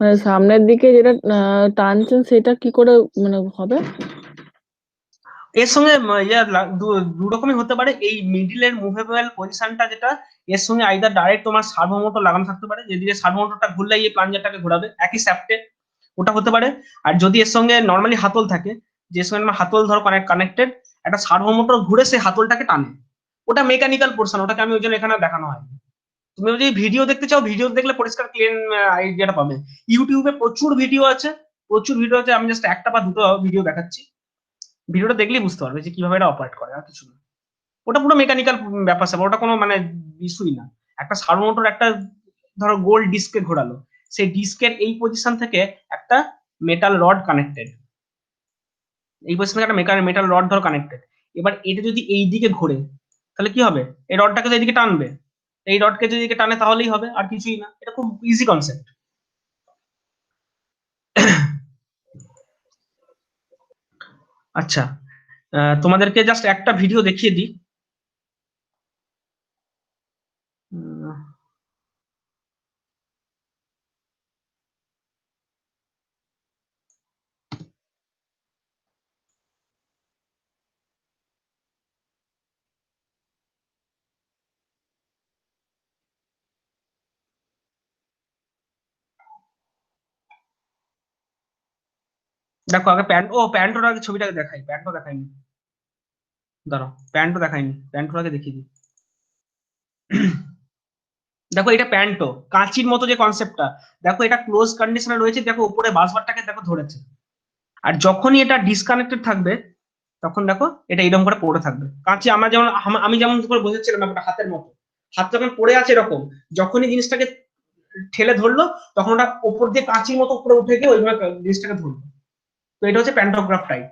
মানে সামনের দিকে যেটা টানছেন সেটা কি করে মানে হবে? এর সঙ্গে দু রকমই হতে পারে। এই মিডিলের মুভেবল পজিশনটা যেটা, এর সঙ্গে আইদার ডাইরেক্ট তোমার সার্ভো মোটর লাগানো থাকতে পারে, যেদিকে সার্ভো মোটরটা ঘুরলে এই প্লাঞ্জারটাকে ঘোরাবে একই শ্যাফটে, ওটা হতে পারে। আর যদি এর সঙ্গে নর্মালি হাতল থাকে, যে সঙ্গে আমার হাতল ধরো কানেক্টেড, একটা সার্ভো মোটর ঘুরে সেই হাতলটাকে টানে, ওটা মেকানিক্যাল পোর্শন, ওটাকে আমি ওই জন্য এখানে দেখানো হয়। তুমি যদি ভিডিও দেখতে চাও, ভিডিও দেখলে পরিষ্কার ক্লিয়ার আইডিয়াটা পাবে। ইউটিউবে প্রচুর ভিডিও আছে, প্রচুর ভিডিও আছে, আমি জাস্ট একটা বা দুটো ভিডিও দেখাচ্ছি, ভিডিওটা দেখলেই বুঝতে পারবে যে কিভাবে এটা অপারেট করে, আর কিছু না। ওটা পুরো মেকানিক্যাল ব্যাপার স্যাপার, ওটা কোনো মানে ইস্যুই না। একটা সার্ভো মোটর একটা ধরো গোল ডিস্কে ঘোরালো, সেই ডিস্কের এই পজিশন থেকে একটা মেটাল রড কানেক্টেড, এই পজিশন থেকে একটা মেটাল রড ধর কানেক্টেড। এবার এটা যদি এই দিকে ঘোরে তাহলে কি হবে, এই রডটাকে তো এইদিকে টানবে, এই রডকে যদি এদিকে টানে তাহলেই হবে, আর কিছুই না। এটা খুব ইজি কনসেপ্ট। আচ্ছা, তোমাদেরকে জাস্ট একটা ভিডিও দেখিয়ে দিই। দেখো আগে প্যান্টোর আগে ছবিটাকে দেখাই, প্যান্টো দেখাইনি, দাঁড়াও প্যান্টো দেখাইনি, প্যান্টোর আগে দেখিয়ে দিই। দেখো এটা প্যান্টো, কাঁচির মতো যে কনসেপ্টটা, দেখো এটা ক্লোজ কন্ডিশনে রয়েছে, দেখো উপরে বাসবারটাকে দেখো ধরেছে, আর যখনই এটা ডিসকানেক্টেড থাকবে তখন দেখো এটা এরকম করে পড়ে থাকবে। কাঁচি আমরা যেমন আমি যেমন করে বোঝাচ্ছিলাম ব্যাপারটা হাতের মতো, হাত যখন পড়ে আছে এরকম, যখনই জিনিসটাকে ঠেলে ধরলো তখন ওটা উপর দিয়ে কাঁচির মতো উপরে উঠে গিয়ে ওইভাবে জিনিসটাকে ধরলো। তো এটা হচ্ছে প্যান্টোগ্রাফ টাইপ।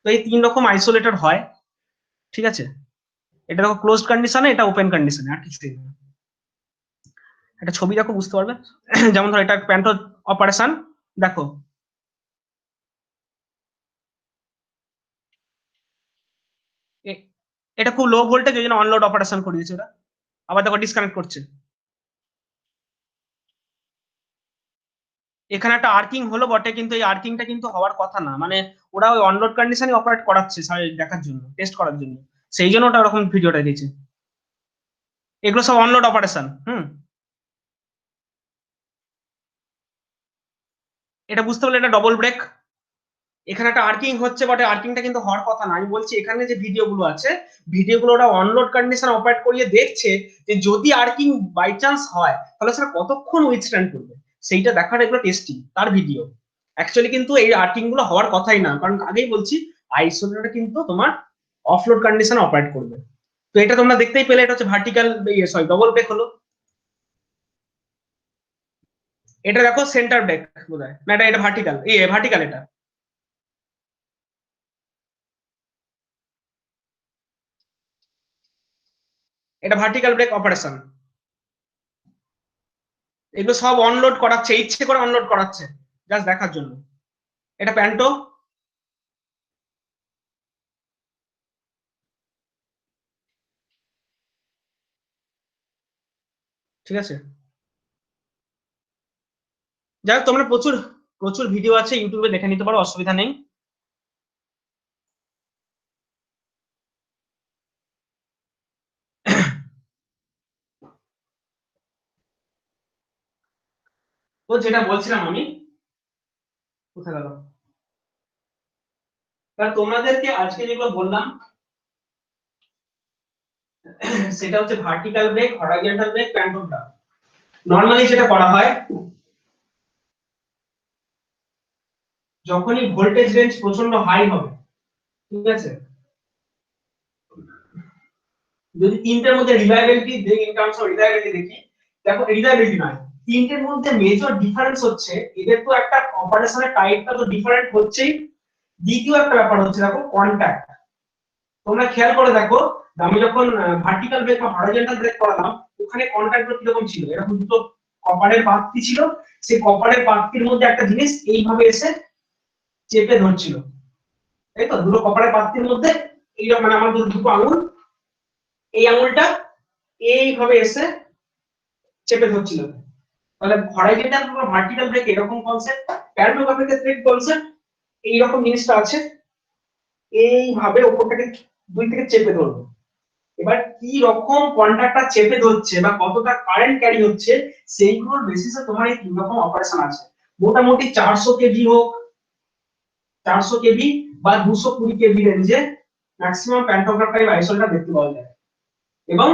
তো এই তিন রকম আইসোলেটর হয়, ঠিক আছে। এটা দেখো ক্লোজ কন্ডিশনে, এটা ওপেন কন্ডিশনে, আর কিছুই না। একটা ছবি দেখো বুঝতে পারবে। যেমন ধরো এটা প্যান্টো অপারেশন, দেখো এটা খুব লো ভোল্টেজ, ওই জন্য অনলোড অপারেশন করে দিয়েছে ওরা। আবার দেখো ডিসকানেক্ট করছে, এখানে একটা আর্কিং হলো বটে, কিন্তু এই আর্কিংটা কিন্তু হওয়ার কথা না, মানে ওরা ওই অনলোড কন্ডিশনে অপারেট করাচ্ছে দেখার জন্য, টেস্ট করার জন্য, সেই জন্য ওটা ওরকম ভিডিওটা দিয়েছে। এগুলো সব অনলোড অপারেশন। এটা বুঝতে পারলে এটা ডবল ব্রেক। এখানে একটা আর্কিং হচ্ছে বটে, আর্কিংটা কিন্তু হওয়ার কথা না। আমি বলছি এখানে যে ভিডিওগুলো আছে, ভিডিওগুলো ওরা অনলোড কন্ডিশন অপারেট করিয়ে দেখছে যে যদি আর্কিং বাই চান্স হয় তাহলে সেটা কতক্ষণ উইথস্ট্যান্ড করবে, সেইটা দেখার এগুলো টেস্টিং তার ভিডিও। অ্যাকচুয়ালি কিন্তু এই আর্কিং গুলো হওয়ার কথাই না, কারণ আগেই বলছি আইসোলেটর কিন্তু তোমার অফলোড কন্ডিশনে অপারেট করবে। তো এটা তোমরা দেখতেই পেলে, এটা হচ্ছে ভার্টিক্যাল, সরি ডবল ব্রেক হলো। এটা দেখো সেন্টার ব্রেক বোধহয় না, এটা ভার্টিক্যাল, ভার্টিক্যাল এটা। এটা ভার্টিক্যাল ব্রেক অপারেশন। এগুলো সব অনলোড করাচ্ছে, ইচ্ছে করে অনলোড করাচ্ছে জাস্ট দেখার জন্য। এটা প্যান্টো, ঠিক আছে। যাই হোক, তোমরা প্রচুর প্রচুর ভিডিও আছে ইউটিউবে, দেখে নিতে পারো, অসুবিধা নেই। তো যেটা বলছিলাম আমি, কোথায় গেল, তোমাদেরকে আজকে যেগুলো বললাম সেটা হচ্ছে vertical break, horizontal break, pantograph. Normally যেটা করা হয়, যখনই ভোল্টেজ রেঞ্জ প্রচন্ড হাই হবে, ঠিক আছে, যদি তিনটের মধ্যে রিলায়েবিলিটি দেখি, ইন টার্মস অফ রিলায়েবিলিটি দেখি, দেখো রিলায়েবিলিটি নয়, তিনটের মধ্যে মেজর ডিফারেন্স হচ্ছে এদের তো একটা অপারেশনের টাইপটা তো ডিফারেন্ট হচ্ছেই। দ্বিতীয় একটা ব্যাপার হচ্ছে দেখো কন্টাক্ট। তোমরা খেয়াল করে দেখো, আমি যখন ভার্টিক্যাল ব্রেক বা হরাইজন্টাল ব্রেক করালাম, ওখানে কন্টাক্টগুলো কিরকম ছিল, এরকম দুটো কপারের পাত্তি ছিল, সেই কপারের পাত্তির মধ্যে একটা জিনিস এইভাবে এসে চেপে ধরছিল, তাই তো, দুটো কপারের পাত্তির মধ্যে এইরকম, মানে আমার দুটো আঙুল, এই আঙুলটা এইভাবে এসে চেপে ধরছিল। তাহলে হরাইজন্টাল বা ভার্টিক্যাল ব্রেক এরকম কনসেপ্ট, প্যারালাল ব্রেকের থ্রেড কনসেপ্ট এইরকম জিনিসটা আছে, এইভাবে উপরটাকে দুই থেকে চেপে ধরবো। এবার কি রকম কন্ডাক্টর চেপে ধরছে বা কতটা কারেন্ট ক্যারি হচ্ছে, সেইগুলোর বেসিসে তোমার এই তিন রকম অপারেশন আছে। মোটামুটি 400 কেভি হোক, 400 কেভি বা 220 কেভি রেঞ্জে ম্যাক্সিমাম প্যান্টোগ্রাফ টাইপ আইসোলেটর দেখতে পাওয়া যায়। এবং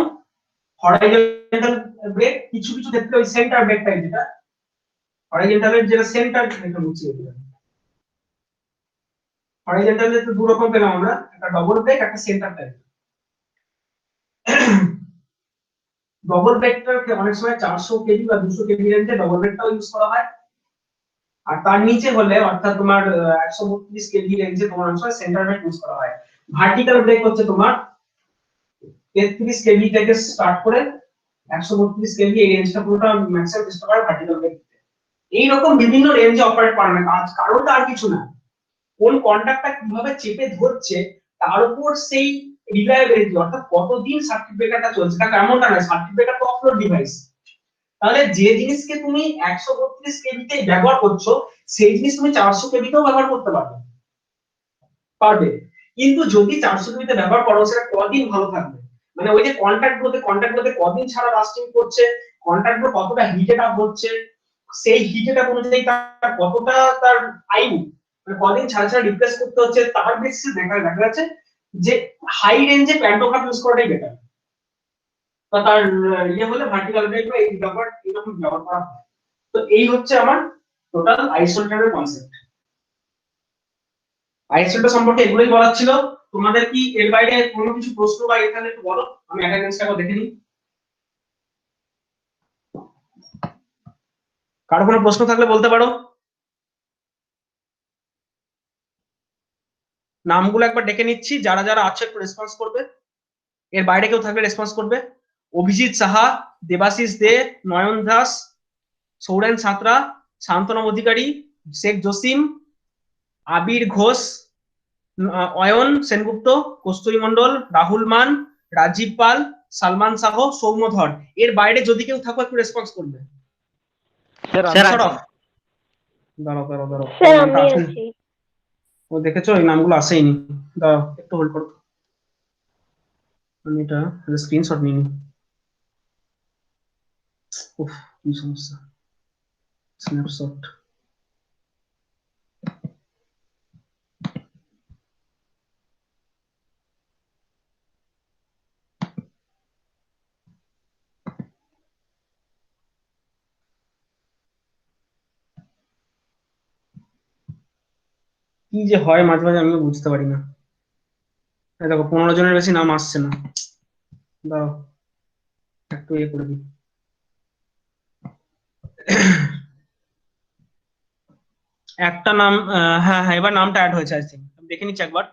হরাইজন্টাল ব্রেক কিছু কিছু ক্ষেত্রে ওই সেন্টার ব্রেক টাইপ, যেটা হরাইজন্টালের যেটা সেন্টার ব্রেক হচ্ছে, হরাইজন্টালে তো দু রকম পেলাম আমরা, একটা ডবল ব্রেক, একটা সেন্টার টাইপ। ডবল ব্রেকটাকে অনেক সময় 400 কেভি বা 200 কেভি রেঞ্জে ডবল ব্রেকটাও ইউজ করা হয়। আর তার নিচে হলে অর্থাৎ তোমার 132 কেভি রেঞ্জে তোমার অনেক সময় সেন্টার ব্রেক ইউজ করা হয়। ভার্টিক্যাল ব্রেক হচ্ছে তোমার 33 কেভি থেকে স্টার্ট করে 132 কেভি, এই রেঞ্জটা পুরোটা ম্যাক্সিমাম চেষ্টা করে ভার্টিক্যাল ব্রেক। এই রকম বিভিন্ন রেঞ্জে অপারেট করে না, কারণটা আর কিছু না, কোন কন্ডাক্টটা কিভাবে চেপে ধরছে তার উপর সেই রিলায়েবিলিটি, অর্থাৎ কতদিন সার্কিট ব্রেকারটা চলছে। তা এমনটা নয়, সার্কিট ব্রেকার তো অফলোড ডিভাইস, তাহলে যে জিনিসকে তুমি 132 কেভিতে ব্যবহার করছো সেই জিনিস তুমি 400 কেভিতেও ব্যবহার করতে পারবে। কিন্তু যদি 400 কেভিতে ব্যবহার করো সেটা কদিন ভালো থাকবে, মানে ওই যে কন্টাক্টগুলোতে কদিন ছাড়া লাস্টিং করছে, কন্টাক্টগুলো কতটা হিটেড আপ হচ্ছে, সেই হিটেড আপ অনুযায়ী তার কতটা তার আয়ু, মানে কদিন ছাড়া ছাড়া রিপ্লেস করতে হচ্ছে, তার বেসিসে দেখা যাচ্ছে যে হাই রেঞ্জে প্যান্টোগ্রাফ ইউজ করাটাই বেটার। বা তার ইয়ে হলে ভার্টিক্যাল ব্রেক বা এই ব্যাপার এরকম ব্যবহার করা হয়। তো এই হচ্ছে আমার টোটাল আইসোলেটরের কনসেপ্ট। আইসোলেটর সম্পর্কে এগুলোই বলার ছিল। তোমাদের কি এর বাইরে কোনো কিছু প্রশ্ন বা এখানে একটু বলো, আমি অ্যাটেন্ডেন্সটাকে দেখে নিই। কারো কোনো প্রশ্ন থাকলে বলতে পারো। নামগুলো একবার ডেকে নিচ্ছি, যারা যারা আছে একটু রেসপন্স করবে, এর বাইরে কেউ থাকলে রেসপন্স করবে। অভিজিৎ সাহা, দেবাশিস দে, নয়ন দাস, সৌরেন সাঁতরা, শান্তনু অধিকারী, শেখ জসিম, আবির ঘোষ, অয়ন সেনগুপ্ত, কস্তুরী মণ্ডল, রাহুল মান, রাজীব পাল, সালমান সাহ, সৌম্য ধর। এর বাইরে যদি কেউ থাকো একটু রেসপন্স করবে। ও দেখেছো এই নামগুলো আসেইনি, দাঁড়াও একটু হোল্ড করো, আমি এটা স্ক্রিনশট নিই। উফ কি সমস্যা, স্ন্যাপশট। কি যে হয় মাঝে মাঝে আমিও বুঝতে পারি না। দেখো 15 জনের বেশি নাম আসছে না, দাঁড়াও একটু ইয়ে করে দিই। একটা নাম, হ্যাঁ হ্যাঁ এবার নামটা অ্যাড হয়েছে, আই থিঙ্ক দেখে নিচ্ছি একবার।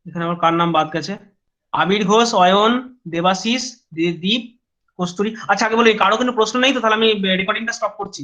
এখানে আমার কার নাম বাদ গেছে, আবির ঘোষ, অয়ন, দেবাশিস, দীপ, কস্তুরী। আচ্ছা আগে বলি কারো কোনো প্রশ্ন নেই তো, তাহলে আমি রেকর্ডিংটা স্টপ করছি।